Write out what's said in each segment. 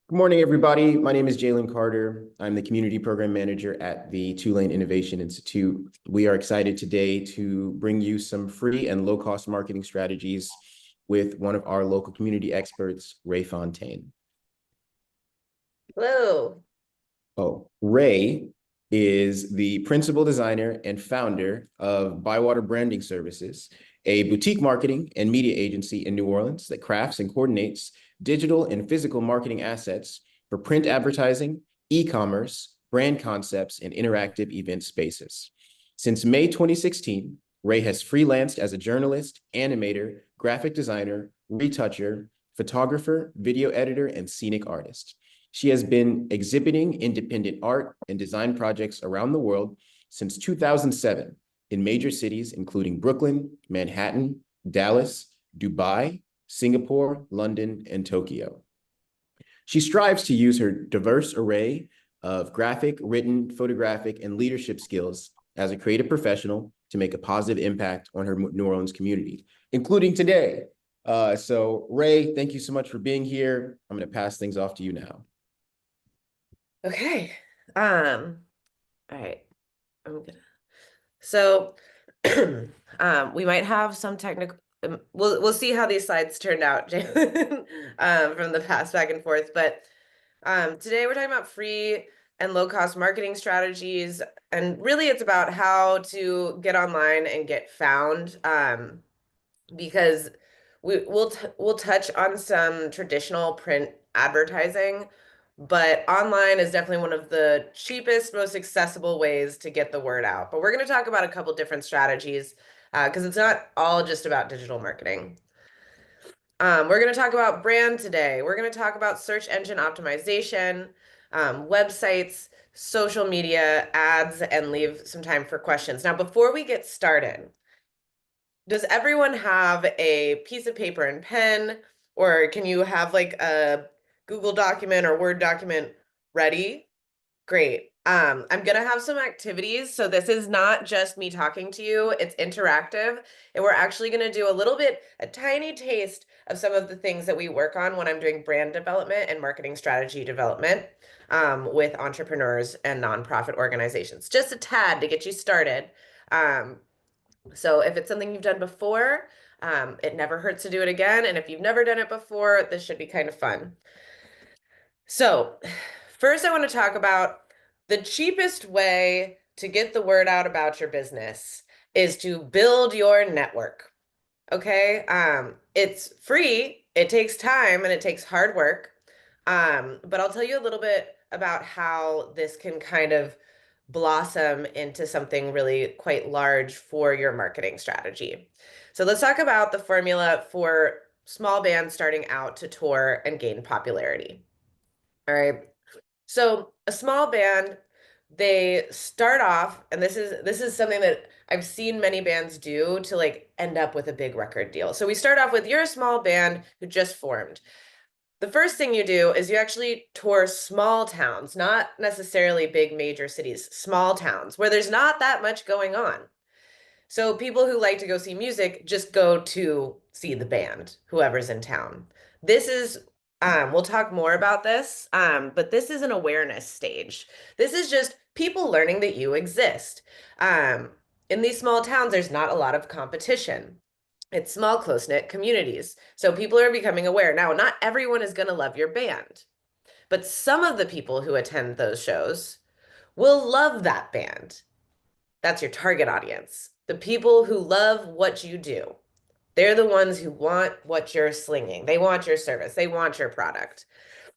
Good morning, everybody. My name is Jalen Carter. I'm the Community Program Manager at the Tulane Innovation Institute. We are excited today to bring you some free and low-cost marketing strategies with one of our local community experts, Ray Fontaine. Hello. Oh, Ray is the principal designer and founder of Bywater Branding Services, a boutique marketing and media agency in New Orleans that crafts and coordinates digital and physical marketing assets for print advertising, e-commerce, brand concepts, and interactive event spaces. Since May 2016, Ray has freelanced as a journalist, animator, graphic designer, retoucher, photographer, video editor, and scenic artist. She has been exhibiting independent art and design projects around the world since 2007 in major cities including Brooklyn, Manhattan, Dallas, Dubai, Singapore, London, and Tokyo. She strives to use her diverse array of graphic, written, photographic, and leadership skills as a creative professional to make a positive impact on her New Orleans community, including today. So Ray, thank you so much for being here. I'm going to pass things off to you now. Okay. All right. I'm gonna. So, we might have some technical. We'll see how these slides turned out, Jalen, from the past back and forth. But today we're talking about free and low cost marketing strategies, and really it's about how to get online and get found. Because we'll touch on some traditional print advertising, but online is definitely one of the cheapest, most accessible ways to get the word out. But we're going to talk about a couple different strategies because it's not all just about digital marketing. We're going to talk about brand today. We're going to talk about search engine optimization, websites, social media, ads, and leave some time for questions. Now, before we get started, does everyone have a piece of paper and pen, or can you have like a Google document or Word document ready? Great. I'm gonna have some activities. So this is not just me talking to you, it's interactive. And we're actually gonna do a tiny taste of some of the things that we work on when I'm doing brand development and marketing strategy development with entrepreneurs and nonprofit organizations. Just a tad to get you started. So if it's something you've done before, it never hurts to do it again. And if you've never done it before, this should be kind of fun. So first I want to talk about the cheapest way to get the word out about your business is to build your network. Okay. It's free, it takes time, and it takes hard work. But I'll tell you a little bit about how this can kind of blossom into something really quite large for your marketing strategy. So let's talk about the formula for small bands starting out to tour and gain popularity. All right. So a small band, they start off, and this is something that I've seen many bands do to like end up with a big record deal. So we start off with you're a small band who just formed. The first thing you do is you actually tour small towns, not necessarily big major cities, small towns where there's not that much going on. So people who like to go see music just go to see the band, whoever's in town. This is, we'll talk more about this, but this is an awareness stage. This is just people learning that you exist. In these small towns, there's not a lot of competition. It's small, close-knit communities. So people are becoming aware. Now, not everyone is going to love your band, but some of the people who attend those shows will love that band. That's your target audience. The people who love what you do. They're the ones who want what you're slinging. They want your service. They want your product.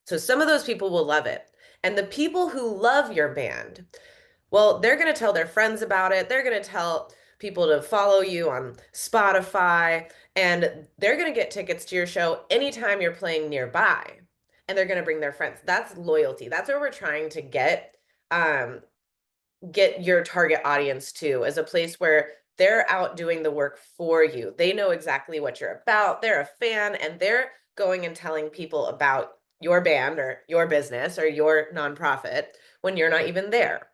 So some of those people will love it. And the people who love your band, well, they're going to tell their friends about it. They're going to tell people to follow you on Spotify, and they're going to get tickets to your show anytime you're playing nearby. And they're going to bring their friends. That's loyalty. That's where we're trying to get your target audience to, as a place where they're out doing the work for you. They know exactly what you're about. They're a fan, and they're going and telling people about your band or your business or your nonprofit when you're not even there.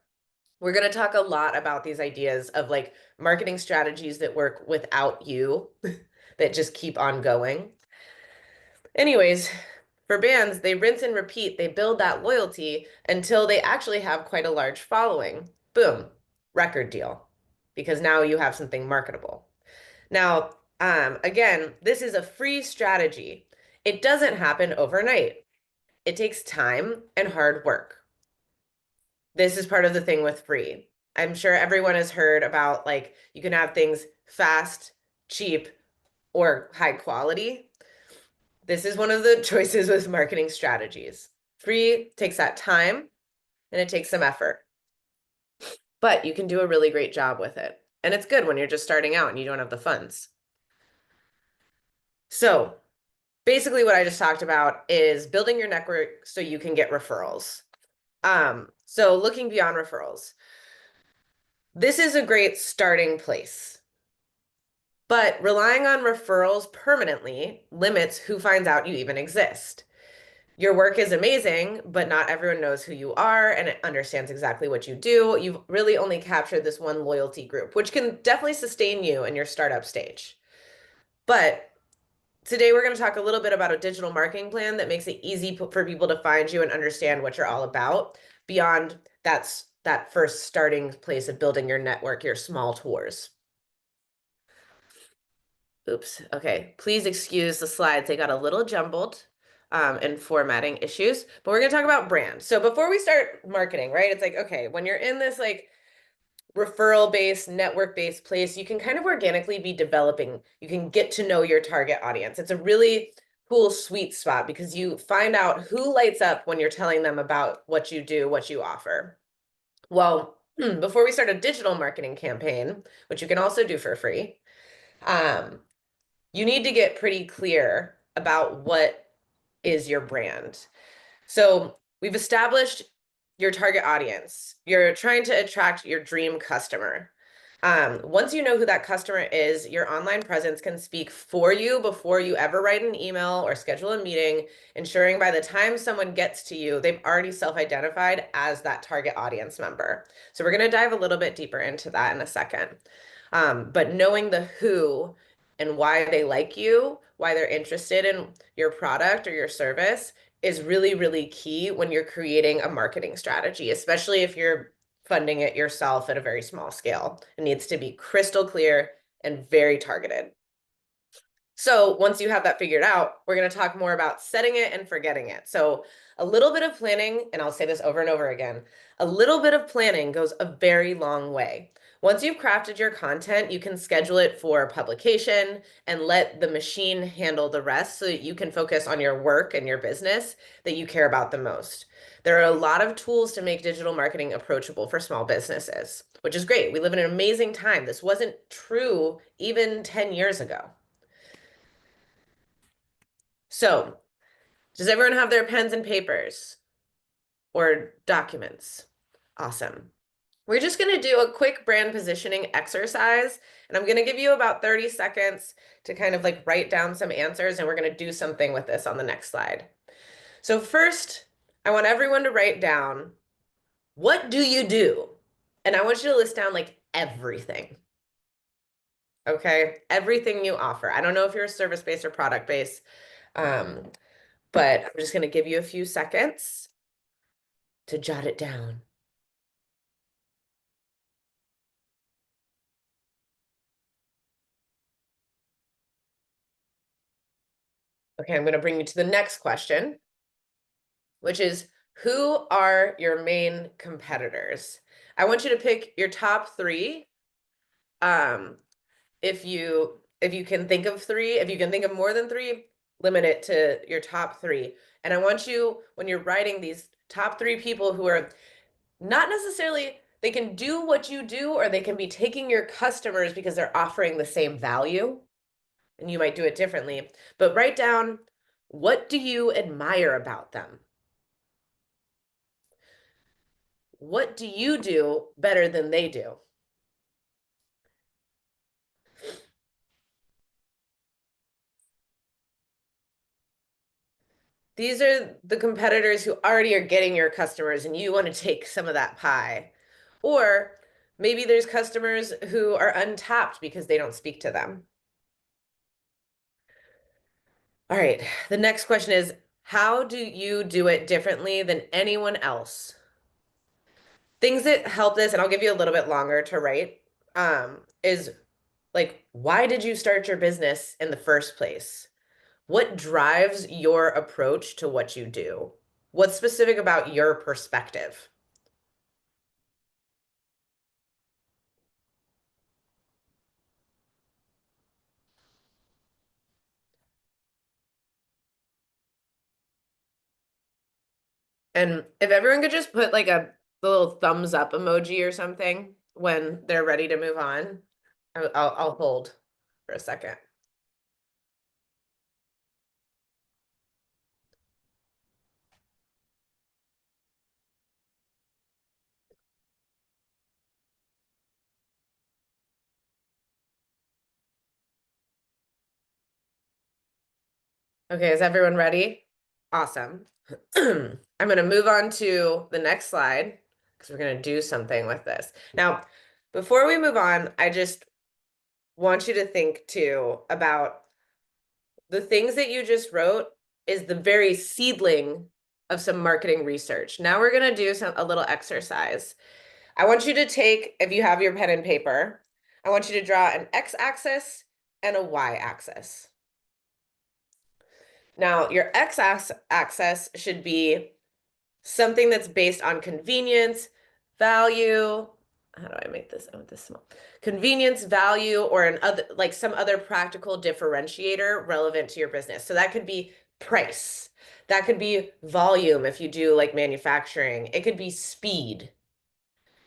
We're going to talk a lot about these ideas of like marketing strategies that work without you, that just keep on going. Anyways, For bands, they rinse and repeat, they build that loyalty until they actually have quite a large following. Boom, record deal, because now you have something marketable. Now, again, this is a free strategy. It doesn't happen overnight. It takes time and hard work. This is part of the thing with free. I'm sure everyone has heard about like you can have things fast, cheap, or high quality. This is one of the choices with marketing strategies. Free takes that time and it takes some effort, but you can do a really great job with it. And it's good when you're just starting out and you don't have the funds. So basically what I just talked about is building your network so you can get referrals. So looking beyond referrals. This is a great starting place. But relying on referrals permanently limits who finds out you even exist. Your work is amazing, but not everyone knows who you are and understands exactly what you do. You've really only captured this one loyalty group, which can definitely sustain you in your startup stage. But today we're going to talk a little bit about a digital marketing plan that makes it easy for people to find you and understand what you're all about beyond that first starting place of building your network, your small tours. Oops. Okay. Please excuse the slides. They got a little jumbled and formatting issues, but we're going to talk about brand. So before we start marketing, right? It's like, okay, when you're in this like referral-based, network-based place, you can kind of organically be developing. You can get to know your target audience. It's a really cool sweet spot because you find out who lights up when you're telling them about what you do, what you offer. Well, before we start a digital marketing campaign, which you can also do for free, you need to get pretty clear about what is your brand. So we've established your target audience. You're trying to attract your dream customer. Once you know who that customer is, your online presence can speak for you before you ever write an email or schedule a meeting, ensuring by the time someone gets to you, they've already self-identified as that target audience member. So we're going to dive a little bit deeper into that in a second. But knowing the who and why they like you, why they're interested in your product or your service is really, really key when you're creating a marketing strategy, especially if you're funding it yourself at a very small scale. It needs to be crystal clear and very targeted. So once you have that figured out, we're going to talk more about setting it and forgetting it. So a little bit of planning, and I'll say this over and over again, a little bit of planning goes a very long way. Once you've crafted your content, you can schedule it for publication and let the machine handle the rest so that you can focus on your work and your business that you care about the most. There are a lot of tools to make digital marketing approachable for small businesses, which is great. We live in an amazing time. This wasn't true even 10 years ago. So, does everyone have their pens and papers or documents? Awesome. We're just going to do a quick brand positioning exercise, and I'm going to give you about 30 seconds to kind of like write down some answers, and we're going to do something with this on the next slide. So first, I want everyone to write down, what do you do? And I want you to list down like everything. Okay, everything you offer. I don't know if you're service-based or product-based, but I'm just going to give you a few seconds to jot it down. Okay, I'm going to bring you to the next question, which is, who are your main competitors? I want you to pick your top three. If you can think of three, if you can think of more than three, limit it to your top three. And I want you, when you're writing these top three people who are not necessarily, they can do what you do, or they can be taking your customers because they're offering the same value, and you might do it differently. But write down, what do you admire about them? What do you do better than they do? These are the competitors who already are getting your customers and you want to take some of that pie. Or maybe there's customers who are untapped because they don't speak to them. All right, the next question is, How do you do it differently than anyone else? Things that help this, and I'll give you a little bit longer to write, is like, why did you start your business in the first place? What drives your approach to what you do? What's specific about your perspective? And if everyone could just put like a little thumbs up emoji or something when they're ready to move on, I'll hold for a second. Okay, is everyone ready? Awesome. I'm going to move on to the next slide because we're going to do something with this. Now, before we move on, I just want you to think too about the things that you just wrote is the very seedling of some marketing research. Now we're going to do a little exercise. I want you to take, if you have your pen and paper, I want you to draw an x-axis and a y-axis. Now, your x-axis should be something that's based on convenience, value. How do I make this? I want this small. Convenience, value, or an other, like some other practical differentiator relevant to your business. So that could be price. That could be volume if you do like manufacturing. It could be speed,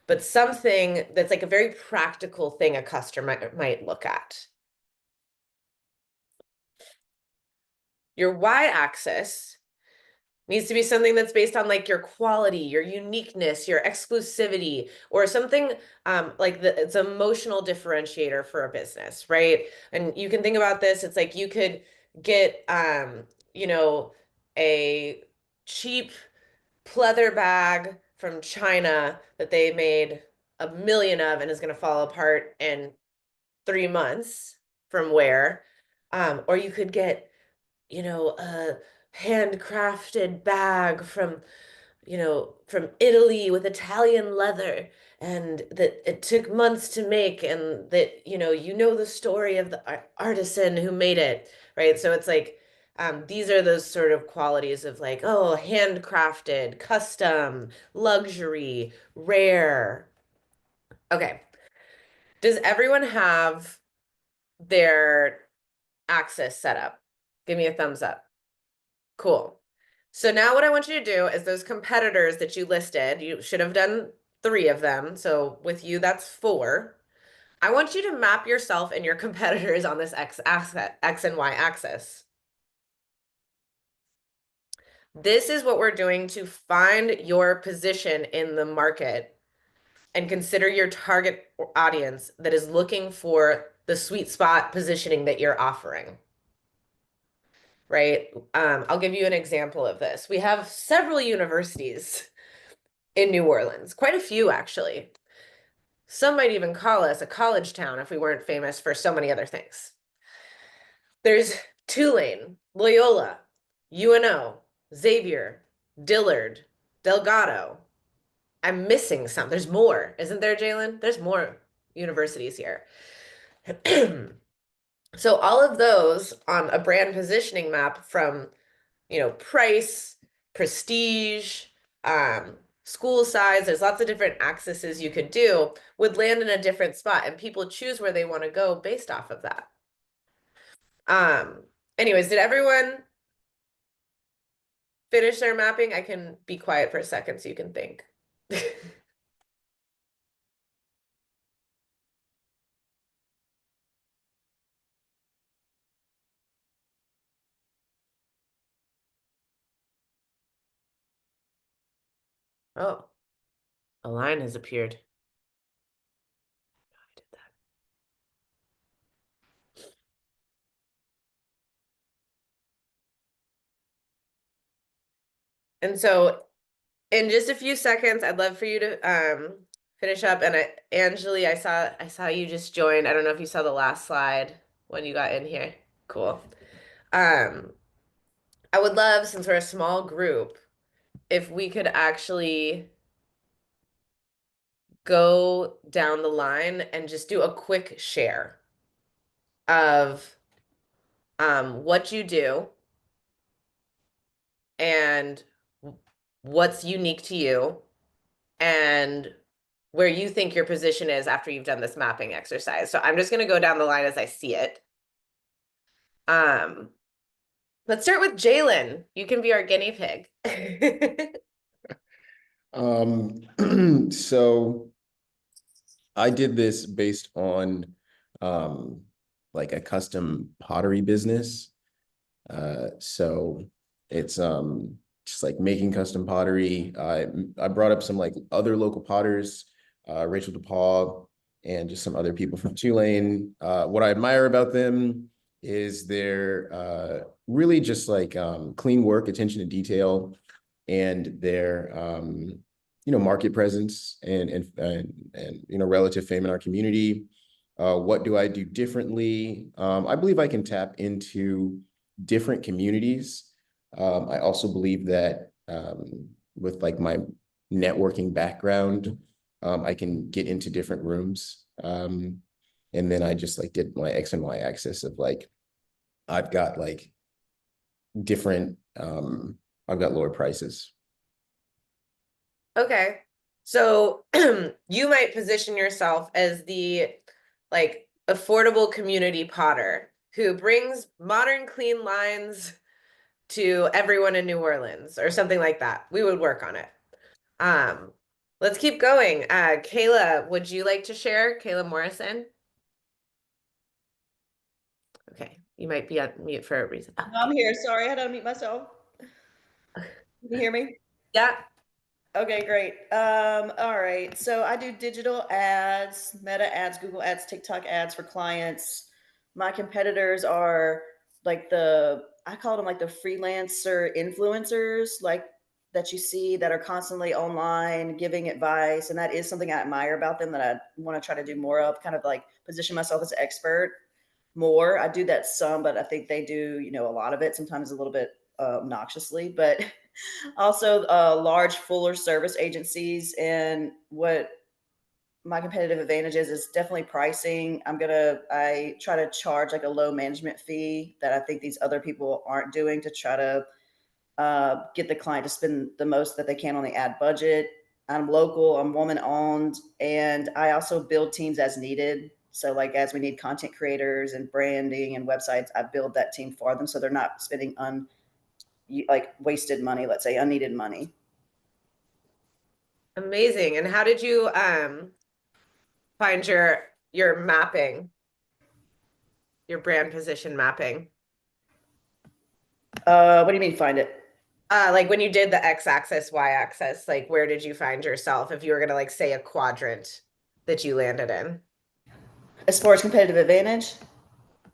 but something that's like a very practical thing a customer might look at. Your y-axis needs to be something that's based on like your quality, your uniqueness, your exclusivity, or something like it's an emotional differentiator for a business, right? And you can think about this, it's like you could get you know, a cheap pleather bag from China that they made a million of and is going to fall apart in 3 months from wear. Or you could get, you know, a handcrafted bag from, you know, from Italy with Italian leather and that it took months to make and that, you know the story of the artisan who made it, right? So it's like these are those sort of qualities of like, oh, handcrafted, custom, luxury, rare. Okay. Does everyone have their access set up? Give me a thumbs up. Cool. So now what I want you to do is those competitors that you listed, you should have done 3 of them. So with you, that's 4. I want you to map yourself and your competitors on this X and Y axis. This is what we're doing to find your position in the market and consider your target audience that is looking for the sweet spot positioning that you're offering. Right? I'll give you an example of this. We have several universities in New Orleans, quite a few actually. Some might even call us a college town if we weren't famous for so many other things. There's Tulane, Loyola, UNO, Xavier, Dillard, Delgado. I'm missing some. There's more, isn't there, Jalen? There's more universities here. So all of those on a brand positioning map from, price, prestige, school size, there's lots of different axes you could do, would land in a different spot and people choose where they want to go based off of that. Anyways, did everyone finish their mapping? I can be quiet for a second so you can think. Oh, a line has appeared. I did that. And so in just a few seconds, I'd love for you to finish up. And Angeli, I saw you just joined. I don't know if you saw the last slide when you got in here. Cool. Um, I would love, since we're a small group, if we could actually go down the line and just do a quick share of what you do and what's unique to you and where you think your position is after you've done this mapping exercise. So I'm just going to go down the line as I see it. Um, let's start with Jalen. You can be our guinea pig. So I did this based on like a custom pottery business. So it's just like making custom pottery. I brought up some like other local potters, Rachel DePaul, and just some other people from Tulane. What I admire about them is their really just like clean work, attention to detail, and their market presence and relative fame in our community. What do I do differently? I believe I can tap into different communities. I also believe that with like my networking background, I can get into different rooms. And then I just like did my X and Y axis of like, I've got like different, I've got lower prices. Okay. So you might position yourself as the like affordable community potter who brings modern clean lines to everyone in New Orleans or something like that. We would work on it. Um, let's keep going. Kayla, would you like to share? Kayla Morrison? Okay, you might be on mute for a reason. Oh, I'm here. Sorry, I had to unmute myself. Can you hear me? yeah. Okay, great. All right. So I do digital ads, Meta ads, Google ads, TikTok ads for clients. My competitors are like I call them like the freelancer influencers, like that you see that are constantly online giving advice. And that is something I admire about them that I want to try to do more of, kind of like position myself as an expert more. I do that some, but I think they do, a lot of it, sometimes a little bit obnoxiously, but also large fuller service agencies. And what my competitive advantage is definitely pricing. I try to charge like a low management fee that I think these other people aren't doing to try to get the client to spend the most that they can on the ad budget. I'm local, I'm woman owned, and I also build teams as needed. So, like, as we need content creators and branding and websites, I build that team for them so they're not spending like wasted money, let's say unneeded money. Amazing. And how did you find your mapping, your brand position mapping? What do you mean find it? Like when you did the x-axis, y-axis, like where did you find yourself if you were gonna like say a quadrant that you landed in? As far as competitive advantage,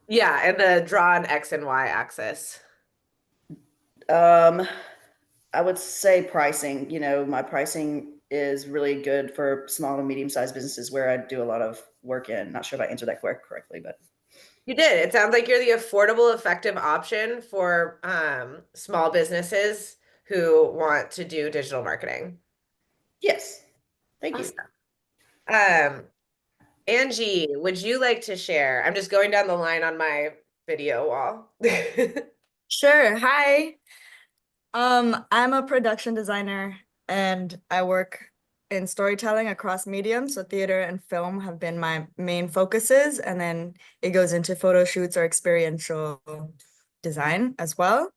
Yeah, and the draw an x and y axis. um, I would say pricing. My pricing is really good for small and medium sized businesses where I do a lot of work in. Not sure if I answered that correctly, but You did. It sounds like you're the affordable, effective option for small businesses who want to do digital marketing. yes. Thank you. Awesome. Angie, would you like to share? I'm just going down the line on my video wall. Sure. Hi. I'm a production designer and I work in storytelling across mediums. So theater and film have been my main focuses, and then it goes into photo shoots or experiential design as well.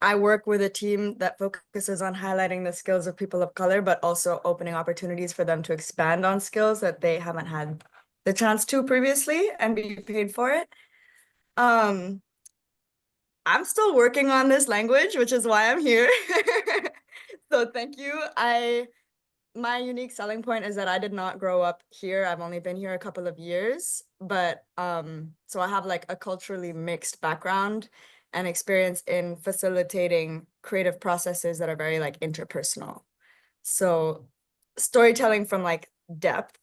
I work with a team that focuses on highlighting the skills of people of color, but also opening opportunities for them to expand on skills that they haven't had the chance to previously and be paid for it. I'm still working on this language, which is why I'm here. So thank you. My unique selling point is that I did not grow up here. I've only been here a couple of years, but so I have like a culturally mixed background and experience in facilitating creative processes that are very like interpersonal. So storytelling from like depth.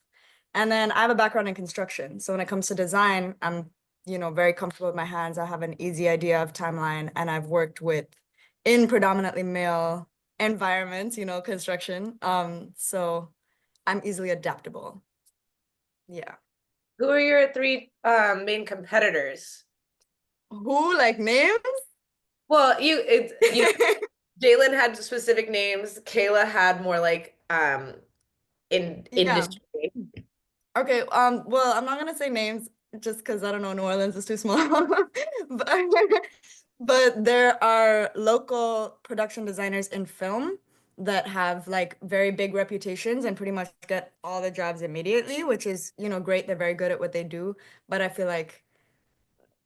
And then I have a background in construction. So when it comes to design, I'm very comfortable with my hands. I have an easy idea of timeline, and I've worked in predominantly male environments, construction. So I'm easily adaptable. Yeah. Who are your three main competitors? Who, like, names? Well, Jalen had specific names. Kayla had more like in Yeah. industry. Okay, well, I'm not gonna say names just because I don't know, New Orleans is too small. But, but there are local production designers in film that have like very big reputations and pretty much get all the jobs immediately, which is, great. They're very good at what they do. But I feel like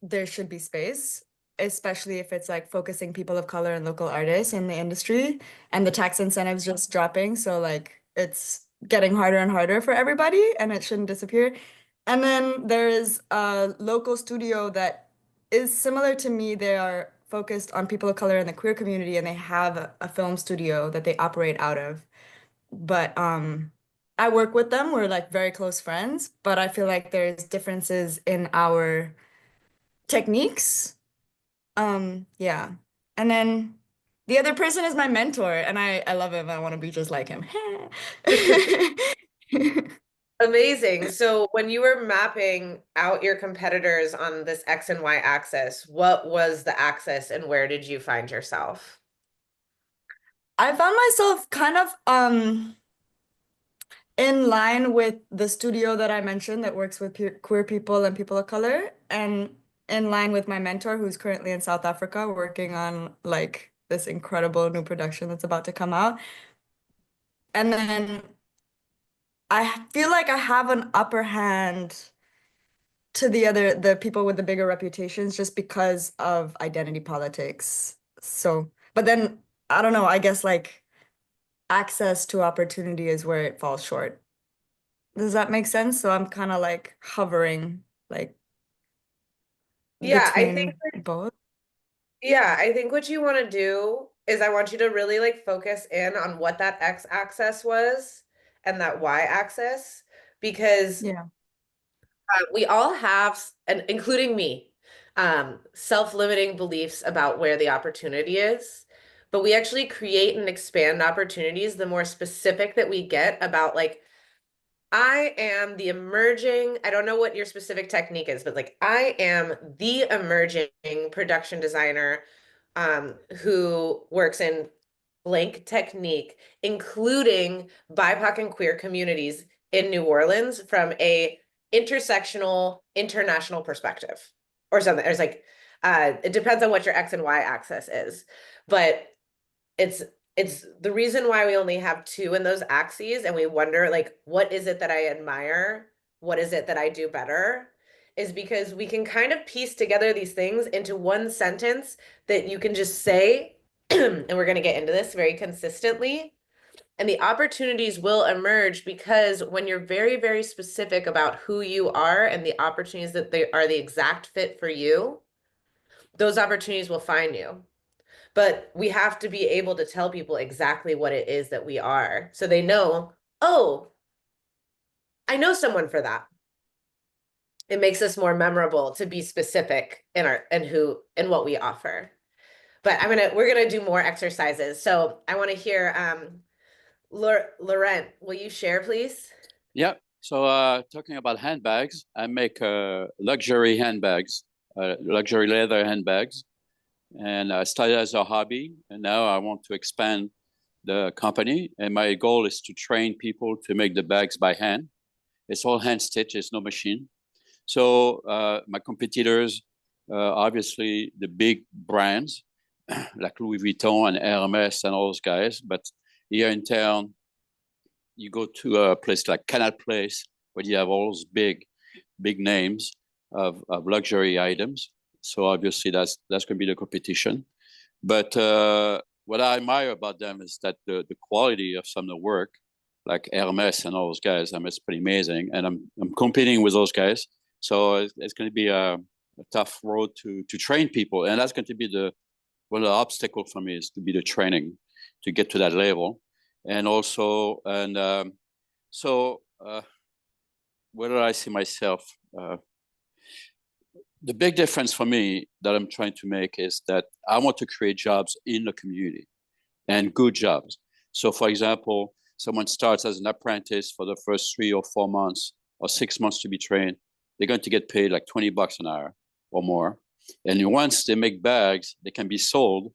there should be space, especially if it's like focusing people of color and local artists in the industry, and the tax incentives just dropping. So like it's getting harder and harder for everybody, and it shouldn't disappear. And then there is a local studio that is similar to me. They are focused on people of color in the queer community, and they have a film studio that they operate out of. But I work with them. We're like very close friends, but I feel like there's differences in our techniques. Yeah. And then the other person is my mentor, and I love him. I want to be just like him. Amazing. So when you were mapping out your competitors on this X and Y axis, what was the axis and where did you find yourself? I found myself kind of in line with the studio that I mentioned that works with queer people and people of color, and in line with my mentor who's currently in South Africa working on like this incredible new production that's about to come out. And then I feel like I have an upper hand to the people with the bigger reputations just because of identity politics. So, but then I don't know, I guess like access to opportunity is where it falls short. Does that make sense? So I'm kind of like hovering like Yeah, I think between both. I think what you want to do is I want you to really like focus in on what that X axis was and that Y axis because Yeah. we all have, and including me, self-limiting beliefs about where the opportunity is. But we actually create and expand opportunities the more specific that we get about like, I am the emerging, I don't know what your specific technique is, but like I am the emerging production designer who works in blank technique, including BIPOC and queer communities in New Orleans from a intersectional international perspective or something. There's like it depends on what your X and Y axis is, but it's it's the reason why we only have two in those axes and we wonder like what is it that I admire, what is it that I do better, is because we can kind of piece together these things into one sentence that you can just say and we're going to get into this very consistently. And the opportunities will emerge because when you're very, very specific about who you are and the opportunities that they are the exact fit for you, those opportunities will find you. But we have to be able to tell people exactly what it is that we are so they know, oh, I know someone for that. It makes us more memorable to be specific in our and who and what we offer. But we're gonna do more exercises. So I want to hear Laurent, will you share, please? Yeah. So talking about handbags, I make luxury handbags, luxury leather handbags. And I started as a hobby, and now I want to expand the company. And my goal is to train people to make the bags by hand. It's all hand stitched, it's no machine. So my competitors, obviously the big brands like Louis Vuitton and Hermes and all those guys. But here in town, you go to a place like Canal Place, where you have all those big names of luxury items. So obviously that's going to be the competition. But what I admire about them is that the quality of some of the work, like Hermes and all those guys, I mean, it's pretty amazing. And I'm competing with those guys. So it's going to be a tough road to train people. And that's going to be one of the obstacles for me is to be the training to get to that level. And also, where do I see myself? The big difference for me that I'm trying to make is that I want to create jobs in the community and good jobs. So for example, someone starts as an apprentice for the first 3 or 4 months or 6 months to be trained, they're going to get paid like $20 an hour or more. And once they make bags, they can be sold,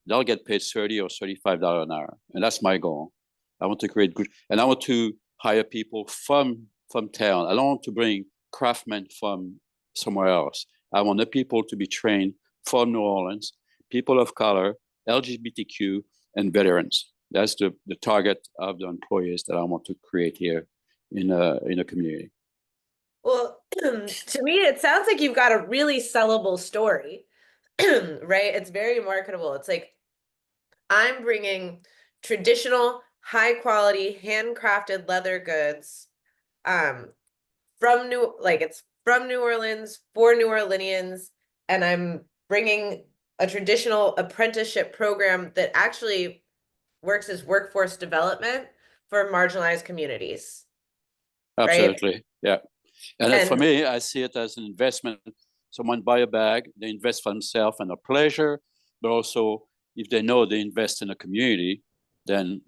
they'll get paid $30 or $35 an hour. And that's my goal. I want to create good, and I want to hire people from town. I don't want to bring craftsmen from somewhere else. I want the people to be trained from New Orleans, people of color, LGBTQ, and veterans. That's the target of the employees that I want to create here in a community. Well, to me, it sounds like you've got a really sellable story, right? It's very marketable. It's like, I'm bringing traditional, high quality, handcrafted leather goods, from it's from New Orleans for New Orleanians, and I'm bringing a traditional apprenticeship program that actually works as workforce development for marginalized communities. Absolutely, right? yeah. And then for And me, I see it as an investment. Someone buy a bag, they invest for themselves and a pleasure, but also if they know they invest in a community, then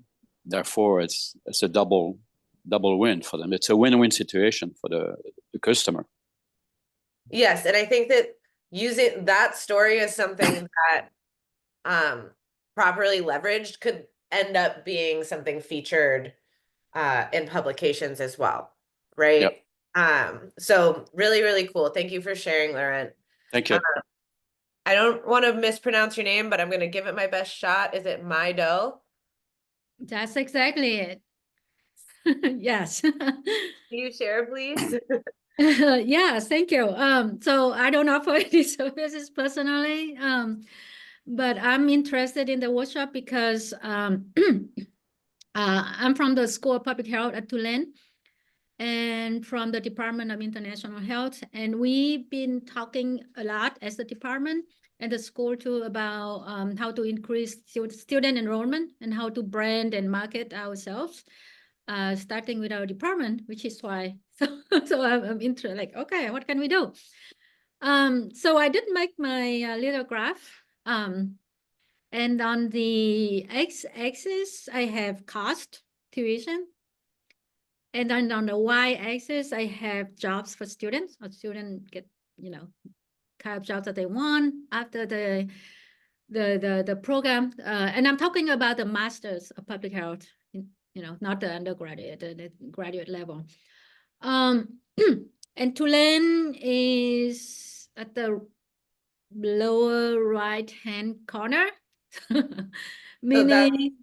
therefore it's a double win for them. It's a win-win situation for the customer. yes, and I think that using that story as something that properly leveraged could end up being something featured in publications as well, right? Yep. So really, really cool. Thank you for sharing, Laurent. Thank you. I don't want to mispronounce your name, but I'm going to give it my best shot. Is it Maido? That's exactly it. Yes. Can you share, please? Yes, thank you. So I don't offer any services personally, but I'm interested in the workshop because I'm from the School of Public Health at Tulane and from the Department of International Health. And we've been talking a lot as the department and the school too about how to increase student enrollment and how to brand and market ourselves. Starting with our department, which is why so I'm interested, like, okay, what can we do? So I did make my little graph. And on the x-axis, I have cost, tuition. And then on the y-axis, I have jobs for students. A student get, kind of jobs that they want after the program. And I'm talking about the Masters of Public Health, not the undergraduate, the graduate level. And Tulane is at the lower right-hand corner, meaning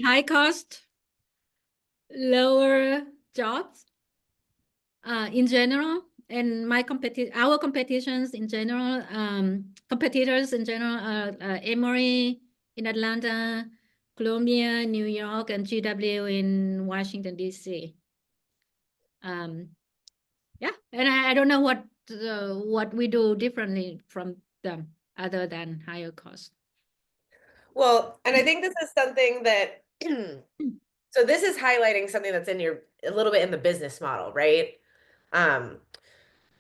high cost, lower jobs in general. And our competitions in general, competitors in general are Emory in Atlanta, Columbia, New York, and GW in Washington, D.C. Yeah, and I don't know what we do differently from them other than higher cost. Well, and I think this is something that, so this is highlighting something that's a little bit in the business model, right?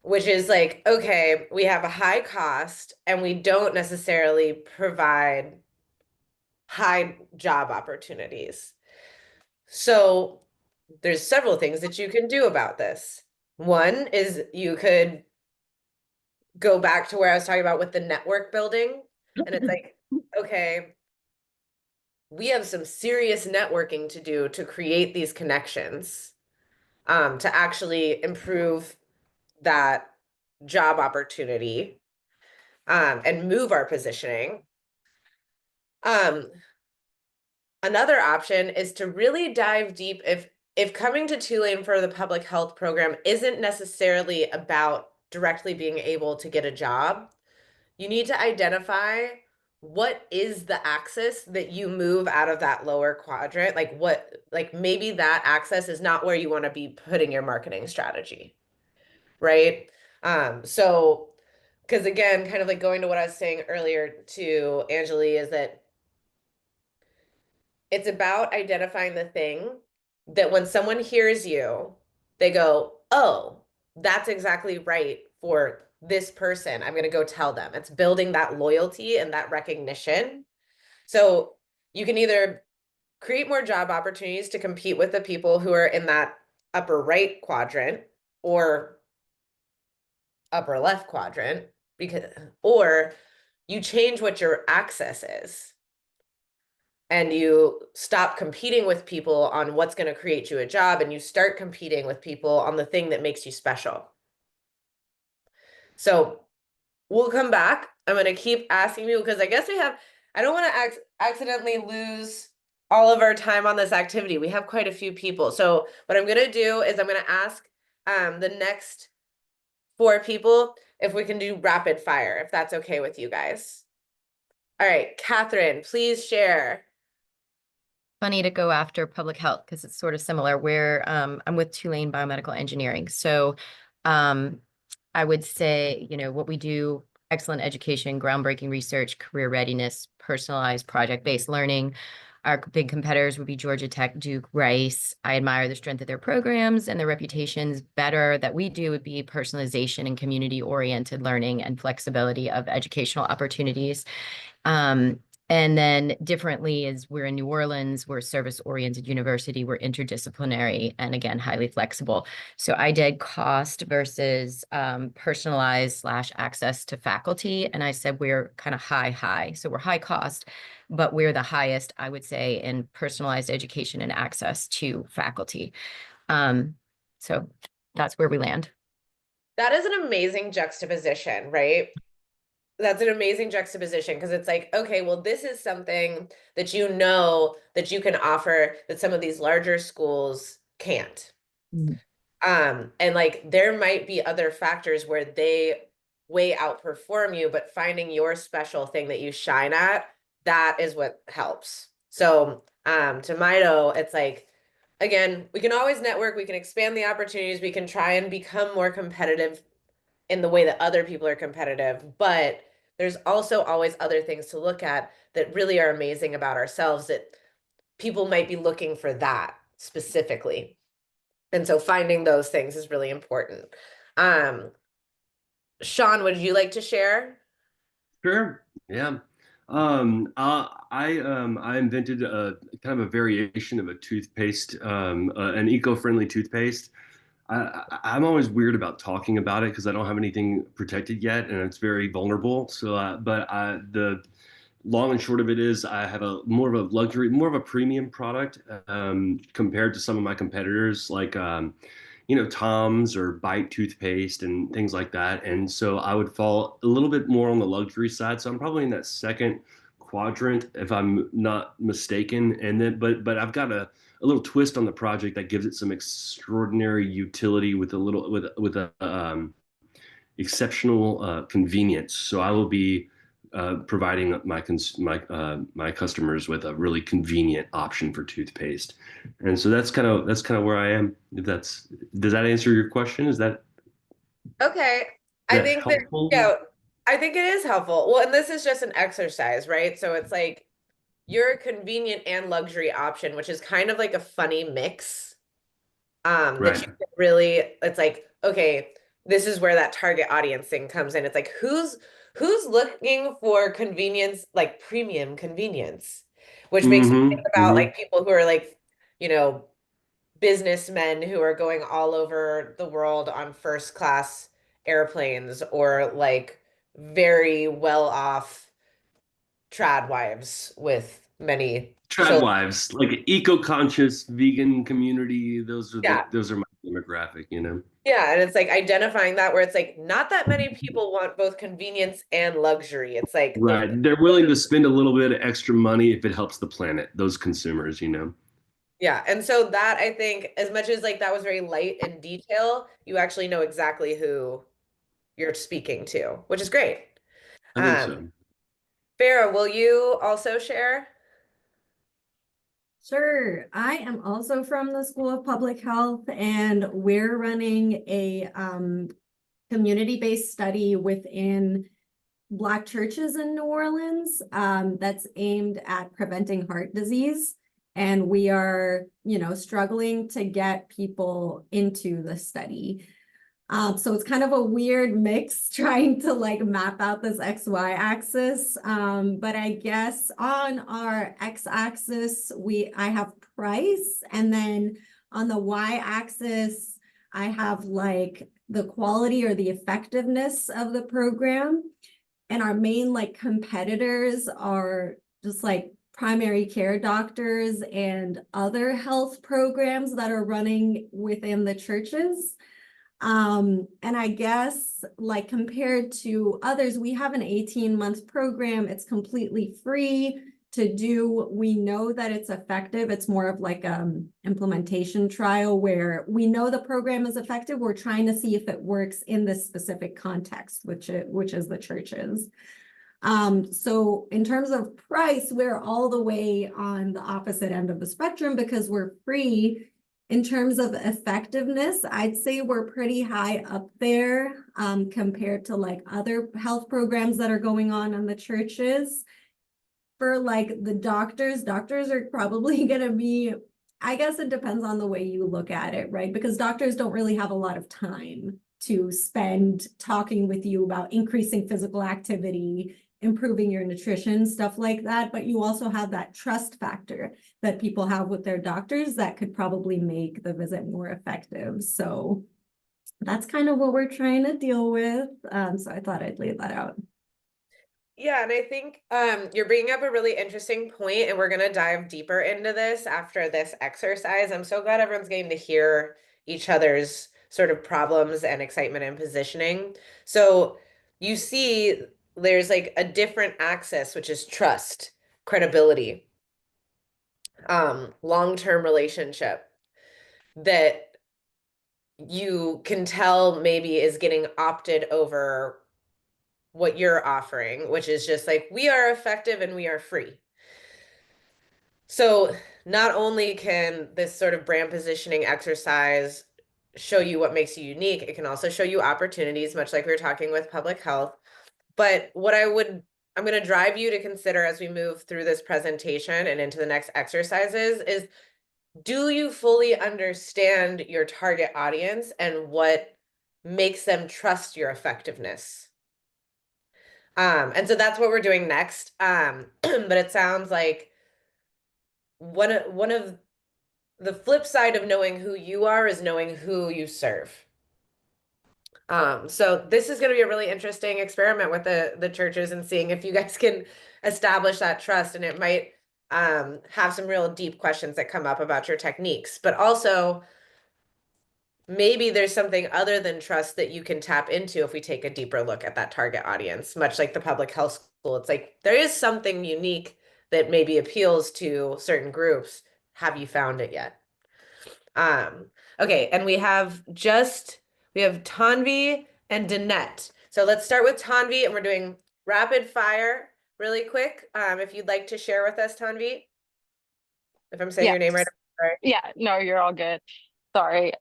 Which is like, okay, we have a high cost and we don't necessarily provide high job opportunities. So there's several things that you can do about this. One is you could go back to where I was talking about with the network building. And it's like, okay, we have some serious networking to do to create these connections, to actually improve that job opportunity, and move our positioning. Another option is to really dive deep. If coming to Tulane for the public health program isn't necessarily about directly being able to get a job, you need to identify what is the axis that you move out of that lower quadrant. Like maybe that axis is not where you want to be putting your marketing strategy, right? So, because again, kind of like going to what I was saying earlier to Angeli, is that it's about identifying the thing that when someone hears you, they go, oh, that's exactly right for this person, I'm going to go tell them. It's building that loyalty and that recognition. So you can either create more job opportunities to compete with the people who are in that upper right quadrant or upper left quadrant, because, or you change what your access is and you stop competing with people on what's going to create you a job, and you start competing with people on the thing that makes you special. So we'll come back. I'm going to keep asking you because I guess I don't want to accidentally lose all of our time on this activity. We have quite a few people. So what I'm going to do is I'm going to ask the next 4 people if we can do rapid fire, if that's okay with you guys. All right, Catherine, please share. Funny to go after public health because it's sort of similar. Where I'm with Tulane Biomedical Engineering. So I would say, what we do, excellent education, groundbreaking research, career readiness, personalized project-based learning. Our big competitors would be Georgia Tech, Duke, Rice. I admire the strength of their programs and their reputations. Better that we do would be personalization and community-oriented learning and flexibility of educational opportunities. And then differently is we're in New Orleans, we're a service-oriented university, we're interdisciplinary, and again, highly flexible. So I did cost versus personalized / access to faculty. And I said we're kind of high. So we're high cost, but we're the highest, I would say, in personalized education and access to faculty. So that's where we land. That is an amazing juxtaposition, right? That's an amazing juxtaposition because it's like, okay, well, this is something that you know that you can offer that some of these larger schools can't. And like there might be other factors where they way outperform you, but finding your special thing that you shine at, that is what helps. So to Mido, it's like, again, we can always network, we can expand the opportunities, we can try and become more competitive in the way that other people are competitive, but there's also always other things to look at that really are amazing about ourselves that people might be looking for that specifically. And so finding those things is really important. Sean, would you like to share? Sure. Yeah. I invented a kind of a variation of a toothpaste, an eco-friendly toothpaste. I'm always weird about talking about it because I don't have anything protected yet, and it's very vulnerable. So, the long and short of it is, I have more of a premium product compared to some of my competitors, like Tom's or Bite toothpaste and things like that. And so I would fall a little bit more on the luxury side. So I'm probably in that second quadrant, if I'm not mistaken. And then, but I've got a little twist on the project that gives it some extraordinary utility with a exceptional convenience. So I will be providing my customers with a really convenient option for toothpaste. And so that's kind of where I am. Does that answer your question? Is that Okay. I think helpful? I think it is helpful. Well, and this is just an exercise, right? So it's like you're a convenient and luxury option, which is kind of like a funny mix. That Right. you can really, it's like, okay, this is where that target audience thing comes in. It's like who's looking for convenience, like premium convenience, which makes me think about like people who are like, businessmen who are going all over the world on first class airplanes, or like very well off trad wives with many Trad children. wives, like eco-conscious vegan community. Those are Yeah. those are my demographic, Yeah, and it's like identifying that where it's like not that many people want both convenience and luxury. It's like Right. They're willing to spend a little bit of extra money if it helps the planet, those consumers. Yeah, and so that I think as much as like that was very light in detail, you actually know exactly who you're speaking to, which is great. I think so. Farah, will you also share? Sure. I am also from the School of Public Health, and we're running a community-based study within Black churches in New Orleans that's aimed at preventing heart disease. And we are, struggling to get people into the study. So it's kind of a weird mix trying to like map out this XY axis. But I guess on our X axis, I have price, and then on the Y axis, I have like the quality or the effectiveness of the program. And our main like competitors are just like primary care doctors and other health programs that are running within the churches. And I guess like compared to others, we have an 18-month program. It's completely free to do. We know that it's effective. It's more of like implementation trial where we know the program is effective. We're trying to see if it works in this specific context, which is the churches. So in terms of price, we're all the way on the opposite end of the spectrum because we're free. In terms of effectiveness, I'd say we're pretty high up there compared to like other health programs that are going on in the churches. For like the doctors are probably going to be, I guess it depends on the way you look at it, right? Because doctors don't really have a lot of time to spend talking with you about increasing physical activity, improving your nutrition, stuff like that. But you also have that trust factor that people have with their doctors that could probably make the visit more effective. So that's kind of what we're trying to deal with. So I thought I'd lay that out. Yeah, and I think you're bringing up a really interesting point, and we're going to dive deeper into this after this exercise. I'm so glad everyone's getting to hear each other's sort of problems and excitement and positioning. So you see there's like a different axis, which is trust, credibility, long-term relationship that you can tell maybe is getting opted over what you're offering, which is just like, we are effective and we are free. So not only can this sort of brand positioning exercise show you what makes you unique, it can also show you opportunities, much like we were talking with public health. But what I'm going to drive you to consider as we move through this presentation and into the next exercises is, do you fully understand your target audience and what makes them trust your effectiveness? And so that's what we're doing next. But it sounds like one of the flip side of knowing who you are is knowing who you serve. So this is going to be a really interesting experiment with the churches and seeing if you guys can establish that trust, and it might have some real deep questions that come up about your techniques, but also maybe there's something other than trust that you can tap into if we take a deeper look at that target audience, much like the public health school. It's like there is something unique that maybe appeals to certain groups. Have you found it yet? Okay, and we have Tanvi and Danette. So let's start with Tanvi, and we're doing rapid fire really quick. If you'd like to share with us, Tanvi, if I'm saying your name right. Sorry. Yeah, no, you're all good. Sorry.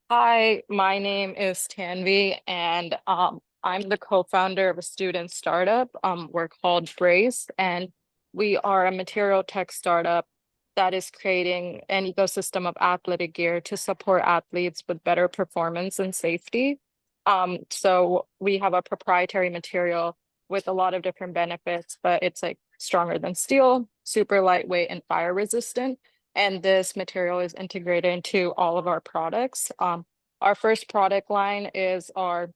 Hi, my name is Tanvi, and I'm the co-founder of a student startup. We're called Brace, and we are a material tech startup that is creating an ecosystem of athletic gear to support athletes with better performance and safety. So we have a proprietary material with a lot of different benefits, but it's like stronger than steel, super lightweight, and fire resistant. And this material is integrated into all of our products. Our first product line is our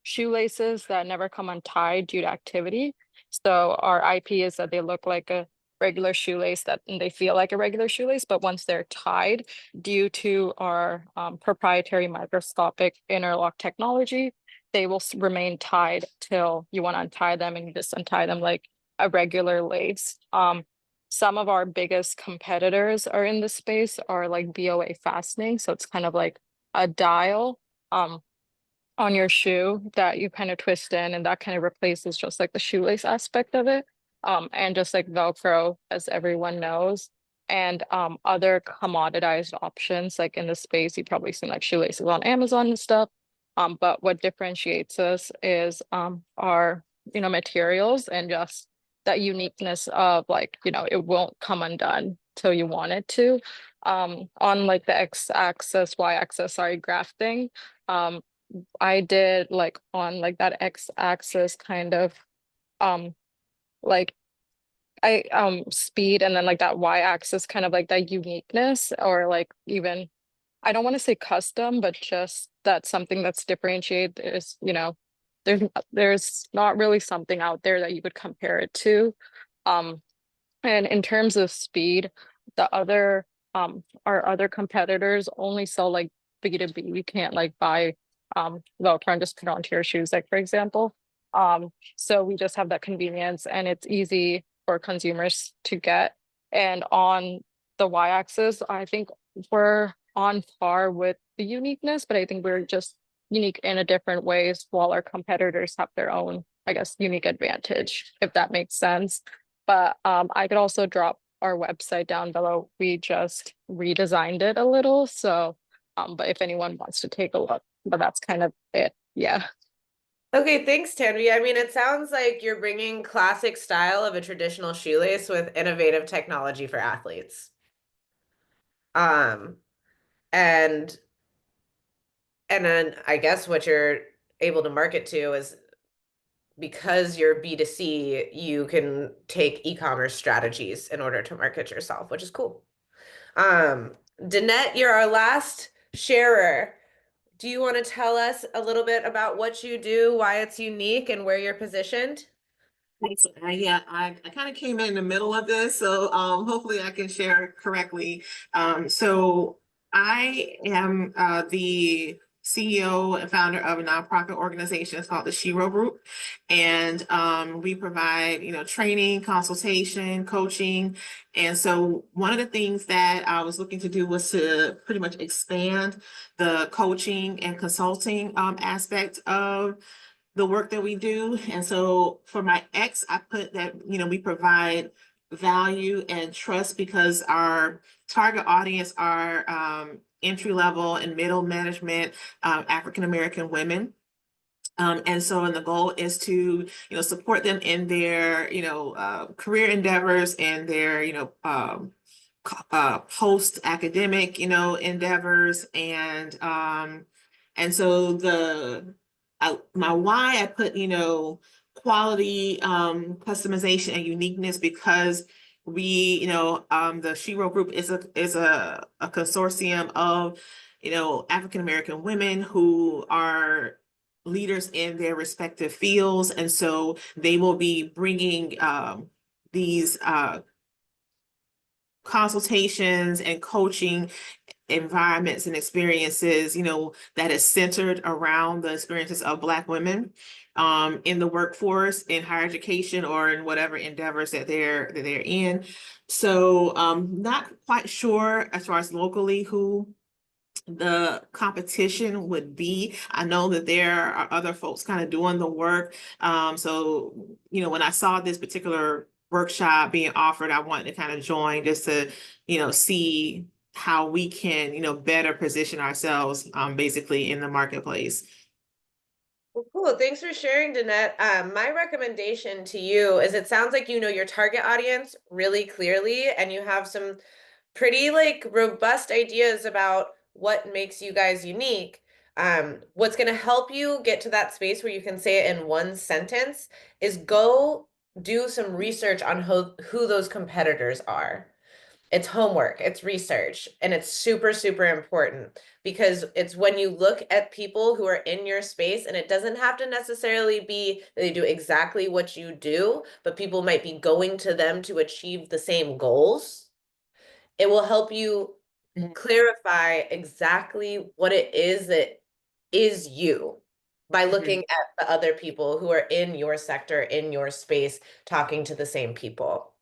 shoelaces that never come untied due to activity. So our IP is that they look like a regular shoelace, and they feel like a regular shoelace, but once they're tied, due to our proprietary microscopic interlock technology, they will remain tied till you want to untie them, and you just untie them like a regular lace. Some of our biggest competitors are in this space are like BOA fastening. So it's kind of like a dial on your shoe that you kind of twist in, and that kind of replaces just like the shoelace aspect of it. And just like Velcro, as everyone knows, and other commoditized options like in the space, you've probably seen like shoelaces on Amazon and stuff. But what differentiates us is our materials and just that uniqueness of like, it won't come undone till you want it to. On like the x-axis, y-axis, sorry, grafting, I did like on like that x-axis kind of like I speed, and then like that y-axis kind of like that uniqueness, or like even I don't want to say custom, but just that's something that's differentiated. Is, you know, there's not really something out there that you would compare it to. Um, and in terms of speed, the other our other competitors only sell like B2B. You can't like buy Velcro and just put it onto your shoes, like for example. So we just have that convenience, and it's easy for consumers to get. And on the y-axis, I think we're on par with the uniqueness, but I think we're just unique in a different ways, while our competitors have their own, I guess, unique advantage, if that makes sense. But I could also drop our website down below. We just redesigned it a little. So, but if anyone wants to take a look, but that's kind of it. Yeah. Okay, thanks, Tanvi. I mean, it sounds like you're bringing classic style of a traditional shoelace with innovative technology for athletes. Um, and then I guess what you're able to market to is, because you're B2C, you can take e-commerce strategies in order to market yourself, which is cool. Danette, you're our last sharer. Do you want to tell us a little bit about what you do, why it's unique, and where you're positioned? Thanks. Yeah, I kind of came in the middle of this, so hopefully I can share correctly. So I am the CEO and founder of a nonprofit organization. It's called the Shiro Group, and we provide, you know, training, consultation, coaching. And so one of the things that I was looking to do was to pretty much expand the coaching and consulting aspect of the work that we do. And so for my X, I put that, you know, we provide value and trust because our target audience are entry level and middle management African American women. And so, and the goal is to, you know, support them in their, you know, career endeavors and their, you know, post academic, you know, endeavors. And so my why I put, you know, quality, customization and uniqueness, because we, you know, the Shiro Group is a consortium of, you know, African American women who are leaders in their respective fields, and so they will be bringing these consultations and coaching environments and experiences, you know, that is centered around the experiences of Black women in the workforce, in higher education, or in whatever endeavors that they're in. So not quite sure as far as locally who the competition would be. I know that there are other folks kind of doing the work. So, you know, when I saw this particular workshop being offered, I wanted to kind of join just to, you know, see how we can, you know, better position ourselves basically in the marketplace. Well, cool. Thanks for sharing, Danette. My recommendation to you is, it sounds like you know your target audience really clearly, and you have some pretty like robust ideas about what makes you guys unique. What's going to help you get to that space where you can say it in one sentence is go do some research on who those competitors are. It's homework, it's research, and it's super, super important, because it's when you look at people who are in your space, and it doesn't have to necessarily be that they do exactly what you do, but people might be going to them to achieve the same goals. It will help you clarify exactly what it is that is you by looking at the other people who are in your sector, in your space, talking to the same people.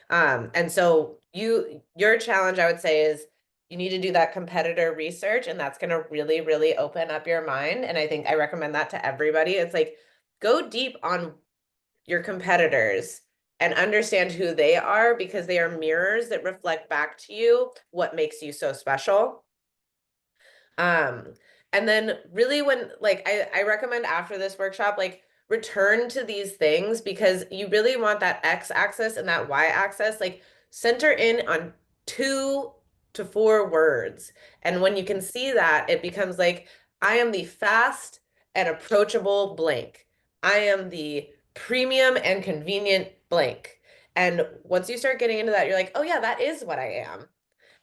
And so your challenge, I would say, is you need to do that competitor research, and that's going to really, really open up your mind. And I think I recommend that to everybody. It's like, go deep on your competitors and understand who they are, because they are mirrors that reflect back to you what makes you so special. And then really, when like I recommend after this workshop, like, return to these things, because you really want that X axis and that Y axis, like, center in on 2 to 4 words. And when you can see that, it becomes like, I am the fast and approachable blank. I am the premium and convenient blank. And once you start getting into that, you're like, oh yeah, that is what I am.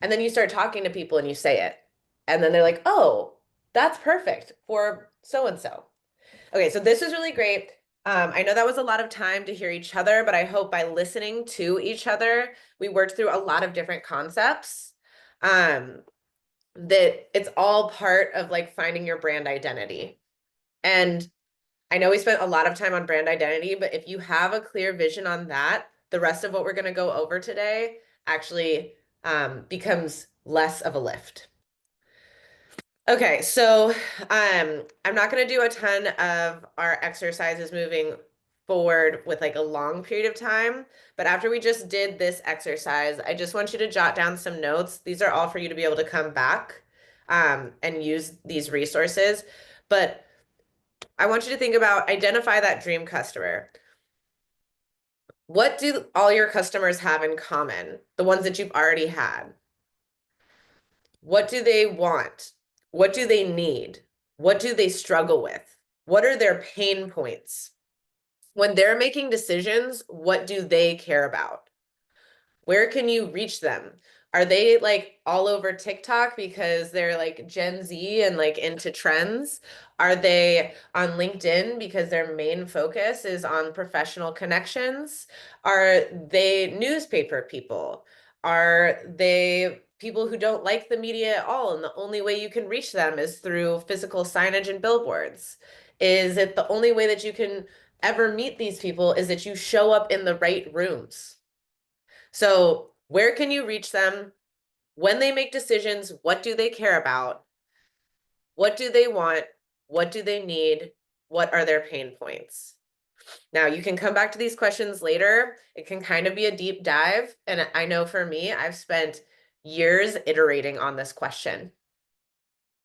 And then you start talking to people and you say it. And then they're like, oh, that's perfect for so-and-so. Okay, so this is really great. I know that was a lot of time to hear each other, but I hope by listening to each other, we worked through a lot of different concepts. That it's all part of like finding your brand identity. And I know we spent a lot of time on brand identity, but if you have a clear vision on that, the rest of what we're going to go over today actually becomes less of a lift. Okay, so I'm not going to do a ton of our exercises moving forward with like a long period of time, but after we just did this exercise, I just want you to jot down some notes. These are all for you to be able to come back and use these resources. But I want you to think about identify that dream customer. What do all your customers have in common? The ones that you've already had. What do they want? What do they need? What do they struggle with? What are their pain points? When they're making decisions, what do they care about? Where can you reach them? Are they like all over TikTok because they're like Gen Z and like into trends? Are they on LinkedIn because their main focus is on professional connections? Are they newspaper people? Are they people who don't like the media at all and the only way you can reach them is through physical signage and billboards? Is it the only way that you can ever meet these people is that you show up in the right rooms? So where can you reach them? When they make decisions, what do they care about? What do they want? What do they need? What are their pain points? Now, you can come back to these questions later. It can kind of be a deep dive. And I know for me, I've spent years iterating on this question.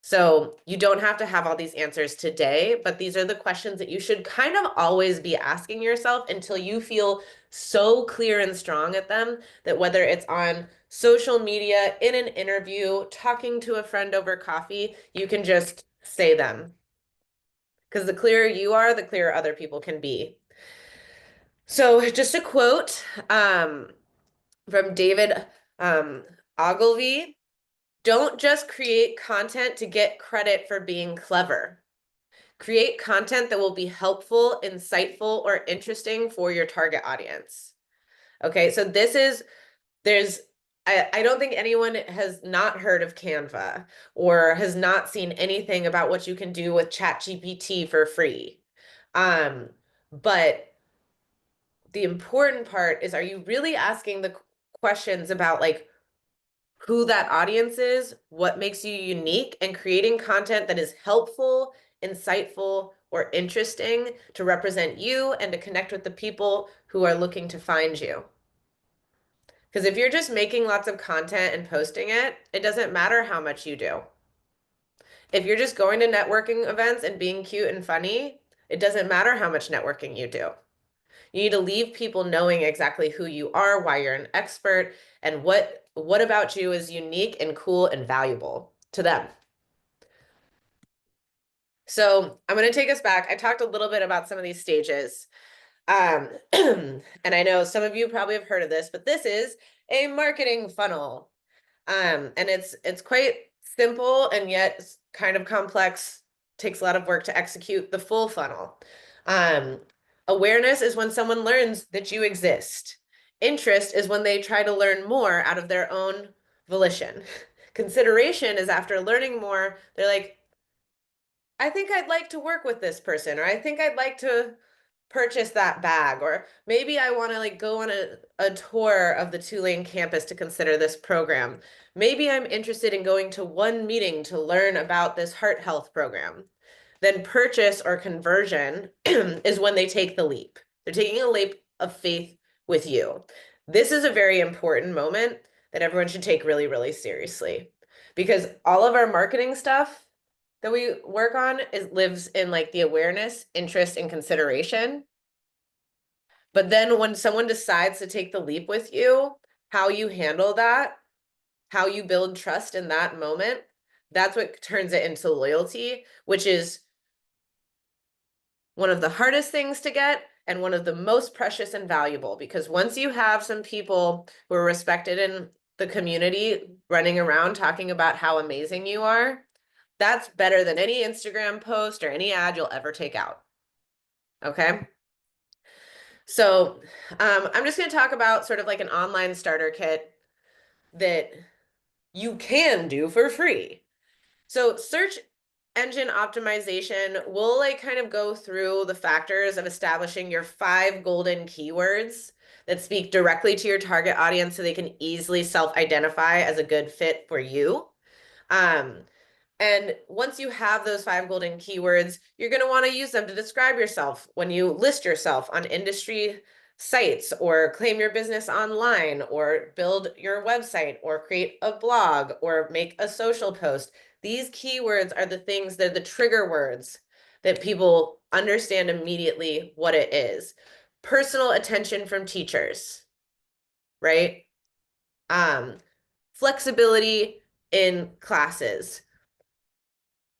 So you don't have to have all these answers today, but these are the questions that you should kind of always be asking yourself until you feel so clear and strong at them that whether it's on social media, in an interview, talking to a friend over coffee, you can just say them. Because the clearer you are, the clearer other people can be. So just a quote from David Ogilvy. Don't just create content to get credit for being clever. Create content that will be helpful, insightful, or interesting for your target audience. Okay, so I don't think anyone has not heard of Canva or has not seen anything about what you can do with ChatGPT for free. But the important part is, are you really asking the questions about like who that audience is, what makes you unique, and creating content that is helpful, insightful, or interesting to represent you and to connect with the people who are looking to find you. Because if you're just making lots of content and posting it, it doesn't matter how much you do. If you're just going to networking events and being cute and funny, it doesn't matter how much networking you do. You need to leave people knowing exactly who you are, why you're an expert, and what about you is unique and cool and valuable to them. So I'm going to take us back. I talked a little bit about some of these stages. And I know some of you probably have heard of this, but this is a marketing funnel. And it's quite simple and yet kind of complex, takes a lot of work to execute the full funnel. Awareness is when someone learns that you exist. Interest is when they try to learn more out of their own volition. Consideration is after learning more, they're like, I think I'd like to work with this person, or I think I'd like to purchase that bag, or maybe I want to like go on a tour of the Tulane campus to consider this program. Maybe I'm interested in going to one meeting to learn about this heart health program. Then purchase or conversion is when they take the leap. They're taking a leap of faith with you. This is a very important moment that everyone should take really, really seriously, because all of our marketing stuff that we work on lives in like the awareness, interest, and consideration. But then when someone decides to take the leap with you, how you handle that, how you build trust in that moment, that's what turns it into loyalty, which is one of the hardest things to get and one of the most precious and valuable, because once you have some people who are respected in the community running around talking about how amazing you are, that's better than any Instagram post or any ad you'll ever take out. Okay. So I'm just going to talk about sort of like an online starter kit that you can do for free. So search engine optimization will like kind of go through the factors of establishing your 5 golden keywords that speak directly to your target audience so they can easily self-identify as a good fit for you. And once you have those 5 golden keywords, you're going to want to use them to describe yourself when you list yourself on industry sites or claim your business online or build your website or create a blog or make a social post. These keywords are the things that are the trigger words that people understand immediately what it is. Personal attention from teachers, right? Flexibility in classes.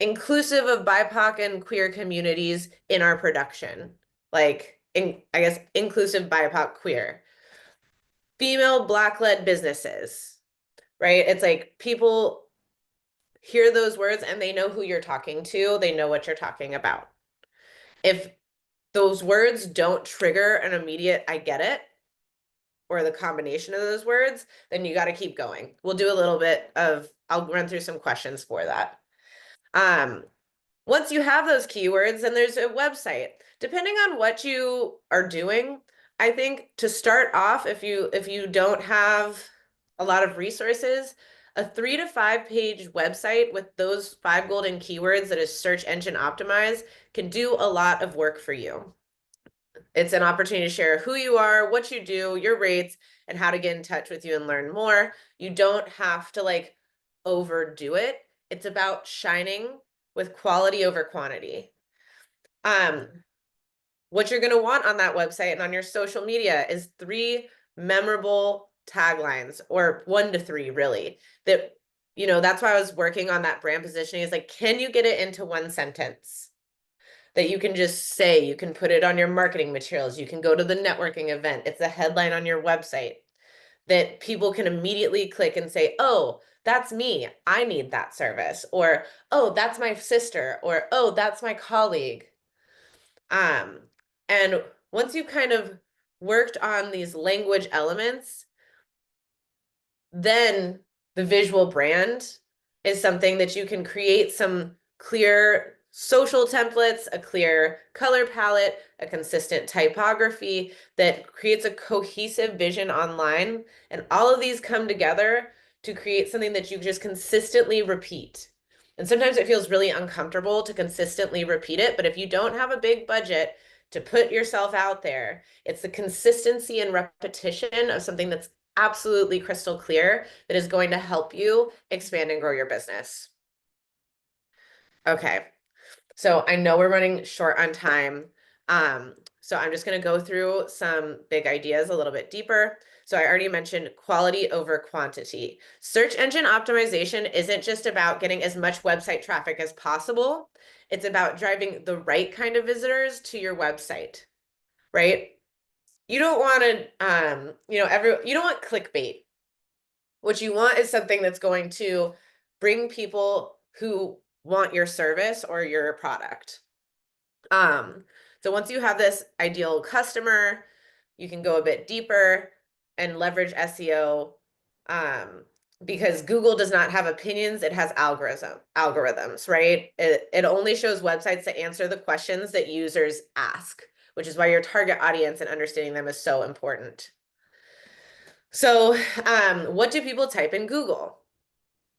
Inclusive of BIPOC and queer communities in our production. Like, I guess, inclusive BIPOC queer. Female Black-led businesses, right? It's like people hear those words and they know who you're talking to. They know what you're talking about. If those words don't trigger an immediate, I get it, or the combination of those words, then you got to keep going. We'll do a little bit of, I'll run through some questions for that. Once you have those keywords, then there's a website. Depending on what you are doing, I think to start off, if you don't have a lot of resources, a 3 to 5 page website with those 5 golden keywords that is search engine optimized can do a lot of work for you. It's an opportunity to share who you are, what you do, your rates, and how to get in touch with you and learn more. You don't have to like overdo it. It's about shining with quality over quantity. What you're going to want on that website and on your social media is 3 memorable taglines, or 1 to 3 really, that, you know, that's why I was working on that brand positioning, is like, can you get it into 1 sentence that you can just say? You can put it on your marketing materials. You can go to the networking event. It's a headline on your website that people can immediately click and say, oh, that's me. I need that service. Or, oh, that's my sister. Or, oh, that's my colleague. And once you've kind of worked on these language elements, then the visual brand is something that you can create some clear social templates, a clear color palette, a consistent typography that creates a cohesive vision online. And all of these come together to create something that you just consistently repeat. And sometimes it feels really uncomfortable to consistently repeat it, but if you don't have a big budget to put yourself out there, it's the consistency and repetition of something that's absolutely crystal clear that is going to help you expand and grow your business. Okay, so I know we're running short on time. So I'm just going to go through some big ideas a little bit deeper. So I already mentioned quality over quantity. Search engine optimization isn't just about getting as much website traffic as possible. It's about driving the right kind of visitors to your website, right? You don't want to, you don't want clickbait. What you want is something that's going to bring people who want your service or your product. So once you have this ideal customer, you can go a bit deeper and leverage SEO, because Google does not have opinions, it has algorithms, right? It only shows websites that answer the questions that users ask, which is why your target audience and understanding them is so important. So what do people type in Google,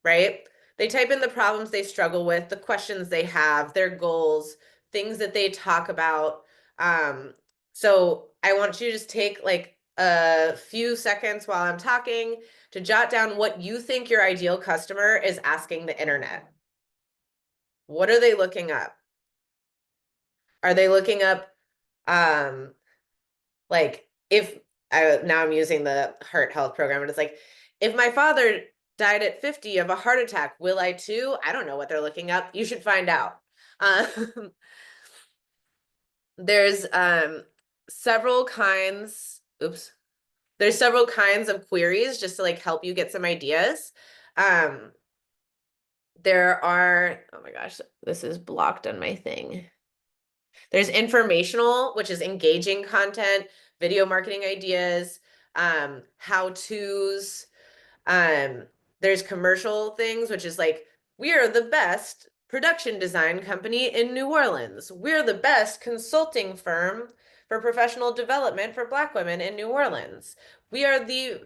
right? They type in the problems they struggle with, the questions they have, their goals, things that they talk about. So I want you to just take like a few seconds while I'm talking to jot down what you think your ideal customer is asking the internet. What are they looking up? Are they looking up, like, now I'm using the heart health program, and it's like, if my father died at 50 of a heart attack, will I too? I don't know what they're looking up. You should find out. there's several kinds, there's several kinds of queries just to like help you get some ideas. There are, oh my gosh, this is blocked on my thing. There's informational, which is engaging content, video marketing ideas, how-tos. There's commercial things, which is like, we are the best production design company in New Orleans. We're the best consulting firm for professional development for Black women in New Orleans. We are the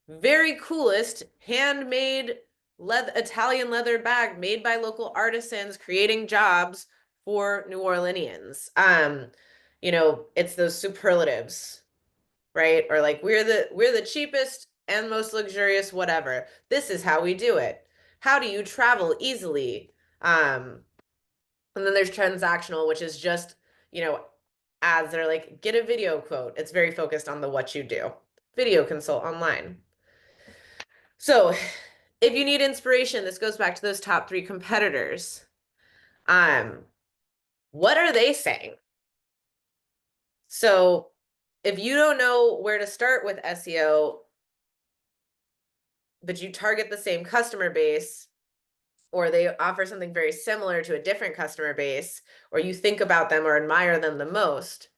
very coolest handmade Italian leather bag made by local artisans, creating jobs for New Orleanians. You know, it's those superlatives, right? Or like we're the cheapest and most luxurious whatever. This is how we do it. How do you travel easily? And then there's transactional, which is just, you know, ads that are like, get a video quote. It's very focused on the what you do. Video consult online. So if you need inspiration, this goes back to those top 3 competitors. What are they saying? So if you don't know where to start with SEO, but you target the same customer base, or they offer something very similar to a different customer base, or you think about them or admire them the most,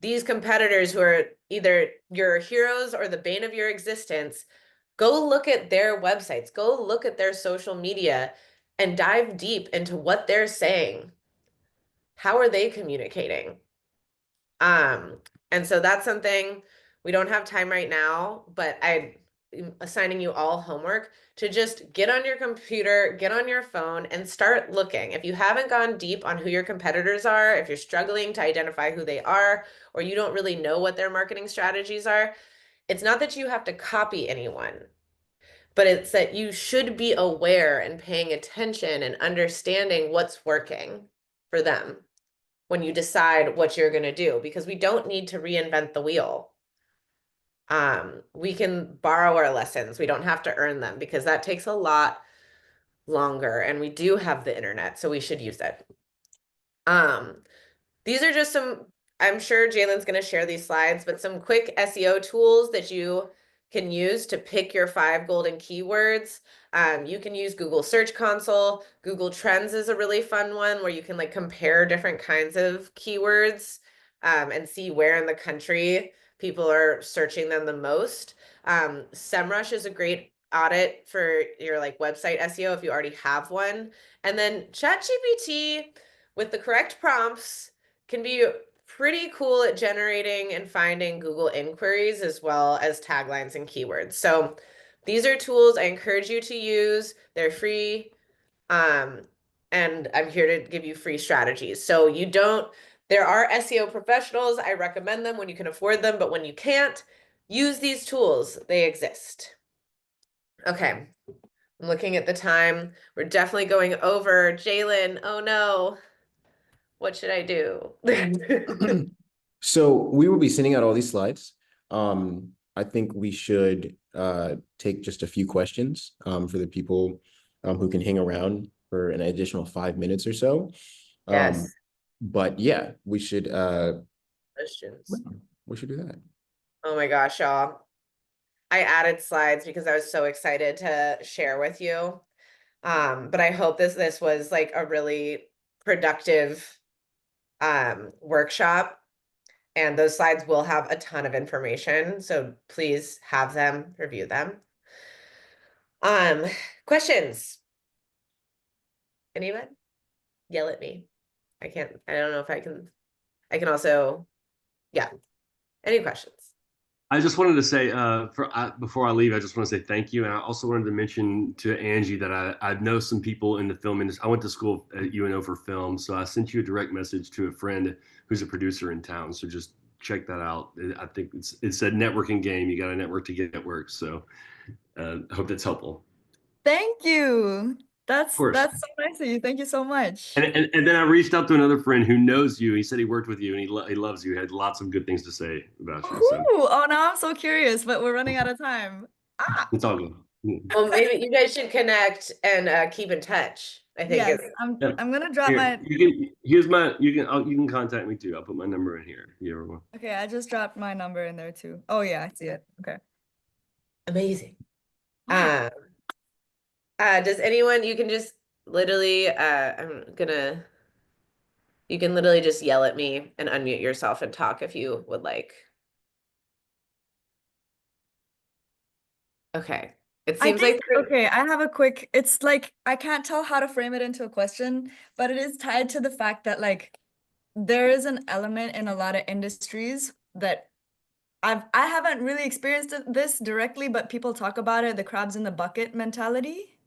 these competitors who are either your heroes or the bane of your existence, go look at their websites, go look at their social media and dive deep into what they're saying. How are they communicating? And so that's something we don't have time right now, but I'm assigning you all homework to just get on your computer, get on your phone and start looking. If you haven't gone deep on who your competitors are, if you're struggling to identify who they are, or you don't really know what their marketing strategies are, it's not that you have to copy anyone, but it's that you should be aware and paying attention and understanding what's working for them when you decide what you're going to do, because we don't need to reinvent the wheel. We can borrow our lessons. We don't have to earn them, because that takes a lot longer, and we do have the internet, so we should use it. These are just some, I'm sure Jalen's going to share these slides, but some quick SEO tools that you can use to pick your 5 golden keywords. You can use Google Search Console. Google Trends is a really fun one where you can like compare different kinds of keywords and see where in the country people are searching them the most. SEMrush is a great audit for your like website SEO if you already have one. And then ChatGPT with the correct prompts can be pretty cool at generating and finding Google inquiries as well as taglines and keywords. So these are tools I encourage you to use. They're free. And I'm here to give you free strategies. So there are SEO professionals. I recommend them when you can afford them, but when you can't, use these tools. They exist. Okay. I'm looking at the time. We're definitely going over. Jalen, oh no. What should I do? So we will be sending out all these slides. I think we should take just a few questions for the people who can hang around for an additional 5 minutes or so. Yes. But yeah, we should Questions. we should do that. Oh my gosh, y'all. I added slides because I was so excited to share with you. But I hope this was like a really productive workshop, and those slides will have a ton of information, so please have them, review them. Questions? Anyone? Yell at me. I don't know if I can also, yeah. Any questions? I just wanted to say, before I leave, I just want to say thank you. And I also wanted to mention to Angie that I know some people in the film industry. I went to school at UNO for film, so I sent you a direct message to a friend who's a producer in town. So just check that out. I think it's a networking game. You got to network to get work. So I hope that's helpful. Thank you. That's Of course. so nice of you. Thank you so much. And then I reached out to another friend who knows you. He said he worked with you and he loves you. He had lots of good things to say about you. So. Ooh, oh, now I'm so curious, but we're running out of time. It's all good. Well, maybe you guys should connect and keep in touch. I think Yes, it's Yeah. I'm gonna drop Here, my, you can contact me too. I'll put my number in here if you ever want. okay, I just dropped my number in there too. Oh yeah, I see it. Okay. amazing. Wow. Does anyone, you can just literally, you can literally just yell at me and unmute yourself and talk if you would like. Okay. It I seems like think, okay, I have a quick, it's like, I can't tell how to frame it into a question, but it is tied to the fact that like there is an element in a lot of industries that I haven't really experienced this directly, but people talk about it, the crabs in the bucket mentality.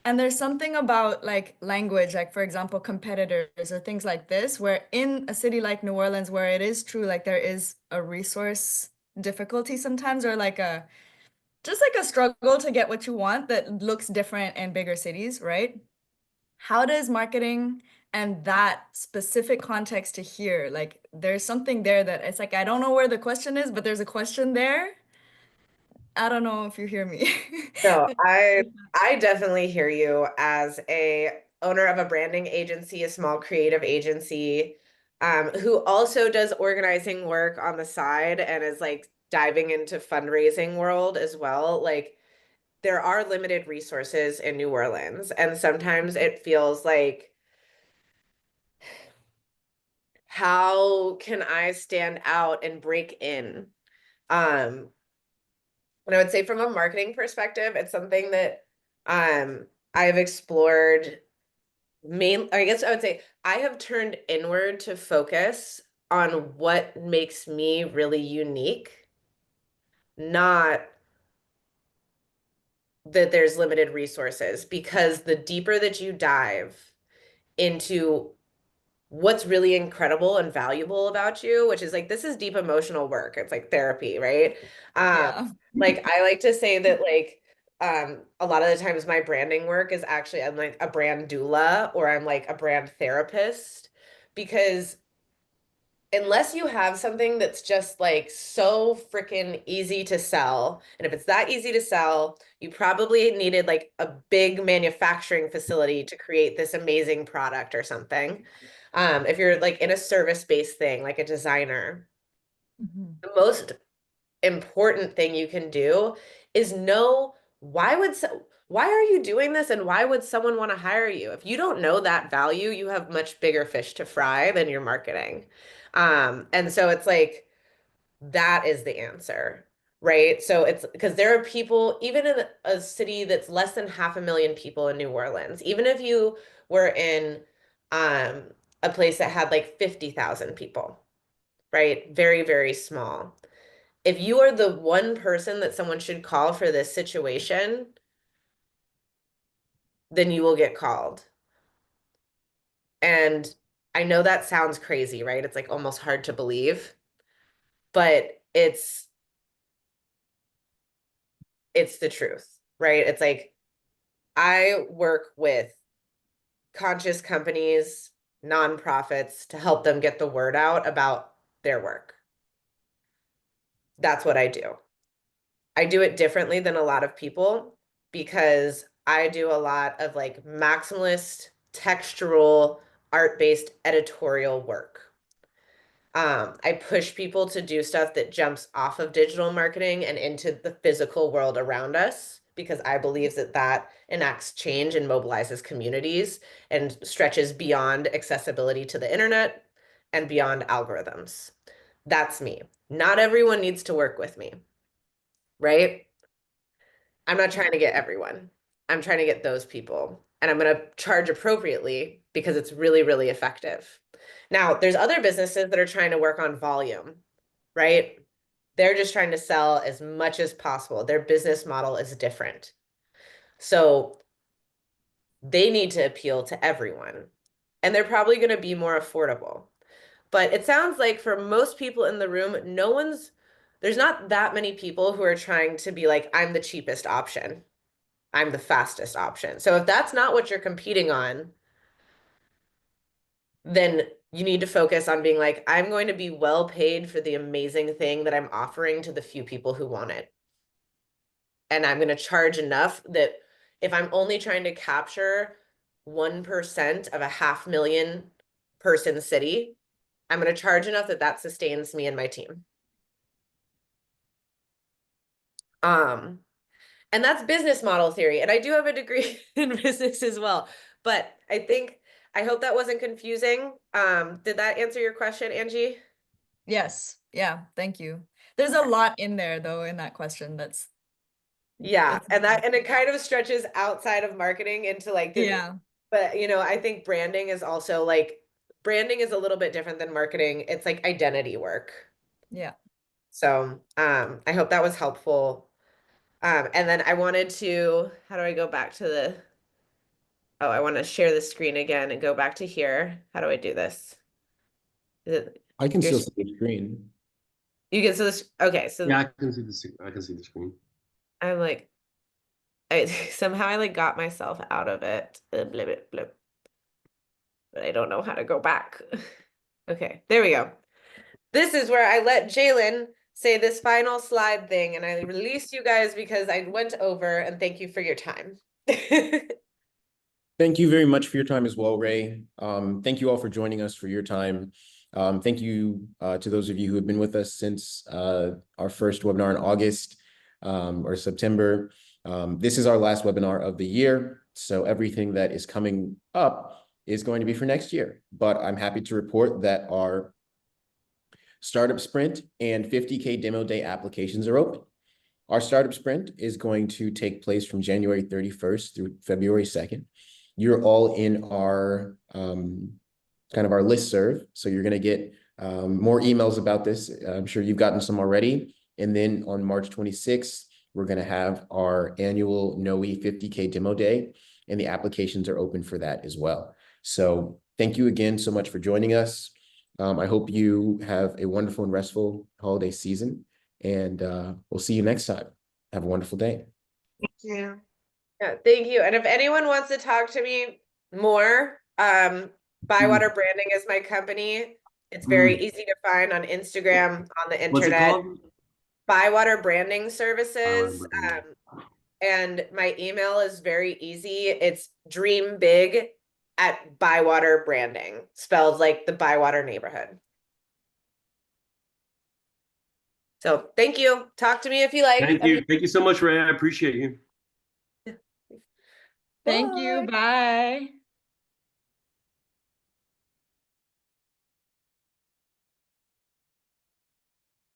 And there's something about like language, like for example, competitors or things like this, where in a city like New Orleans, where it is true, like there is a resource difficulty sometimes, or like a just like a struggle to get what you want that looks different in bigger cities, right? How does marketing and that specific context to here, like there's something there that it's like I don't know where the question is, but there's a question there. I don't know if you hear me. No, I definitely hear you as a owner of a branding agency, a small creative agency, who also does organizing work on the side and is like diving into fundraising world as well. Like there are limited resources in New Orleans, and sometimes it feels like, how can I stand out and break in? And I would say from a marketing perspective, it's something that I've explored I guess I would say I have turned inward to focus on what makes me really unique, not that there's limited resources, because the deeper that you dive into what's really incredible and valuable about you, which is like this is deep emotional work. It's like therapy, right? Yeah. Like I like to say that like a lot of the times my branding work is actually I'm like a brand doula or I'm like a brand therapist, because unless you have something that's just like so freaking easy to sell, and if it's that easy to sell, you probably needed like a big manufacturing facility to create this amazing product or something. If you're like in a service-based thing, like a designer, Mhm. the most important thing you can do is know why are you doing this and why would someone want to hire you? If you don't know that value, you have much bigger fish to fry than your marketing. And so it's like that is the answer, right? So it's because there are people, even in a city that's less than 500,000 people in New Orleans, even if you were in um, a place that had like 50,000 people, right? Very, very small. If you are the one person that someone should call for this situation, then you will get called. And I know that sounds crazy, right? It's like almost hard to believe, but it's the truth, right? It's like I work with conscious companies, nonprofits to help them get the word out about their work. That's what I do. I do it differently than a lot of people because I do a lot of like maximalist, textural, art-based editorial work. I push people to do stuff that jumps off of digital marketing and into the physical world around us because I believe that that enacts change and mobilizes communities and stretches beyond accessibility to the internet and beyond algorithms. That's me. Not everyone needs to work with me, right? I'm not trying to get everyone. I'm trying to get those people. And I'm going to charge appropriately because it's really, really effective. Now, there's other businesses that are trying to work on volume, right? They're just trying to sell as much as possible. Their business model is different. So they need to appeal to everyone. And they're probably going to be more affordable. But it sounds like for most people in the room, there's not that many people who are trying to be like, I'm the cheapest option. I'm the fastest option. So if that's not what you're competing on, then you need to focus on being like, I'm going to be well paid for the amazing thing that I'm offering to the few people who want it. And I'm going to charge enough that if I'm only trying to capture 1% of a 500,000 person city, I'm going to charge enough that that sustains me and my team. And that's business model theory. And I do have a degree in business as well. But I hope that wasn't confusing. Did that answer your question, Angie? Yes. Yeah. Thank you. There's a lot in there though in that question. That's Yeah. it's And it kind of stretches outside of marketing into like, yeah. but you know, I think branding is also like, branding is a little bit different than marketing. It's like identity work. Yeah. So, I hope that was helpful. And then I wanted to, how do I go back to the, oh, I want to share the screen again and go back to here. How do I do this? Is it, I can your still sc- see the screen. you can, so this, okay, so Yeah, I can see the screen. I'm like, somehow I like got myself out of it. Blip, blip, blip. But I don't know how to go back. Okay, there we go. This is where I let Jalen say this final slide thing, and I released you guys because I went over, and thank you for your time. Thank you very much for your time as well, Ray. Thank you all for joining us for your time. Thank you to those of you who have been with us since our first webinar in August or September. This is our last webinar of the year, so everything that is coming up is going to be for next year. But I'm happy to report that our Startup Sprint and 50K Demo Day applications are open. Our Startup Sprint is going to take place from January 31st through February 2nd. You're all in our kind of our listserv, so you're going to get more emails about this. I'm sure you've gotten some already. And then on March 26th, we're going to have our annual NOE 50K Demo Day, and the applications are open for that as well. So thank you again so much for joining us. I hope you have a wonderful and restful holiday season, and we'll see you next time. Have a wonderful day. Yeah. Yeah, thank you. And if anyone wants to talk to me more, Bywater Branding is my company. It's very easy to find on Instagram, on the What's it internet. called? Bywater Branding Services. Branding. And my email is very easy. It's dreambig@Bywater Branding, spelled like the Bywater neighborhood. So thank you. Talk to me if you like. Thank you. Thank you so much, Ray. I appreciate you. Thank you. Bye.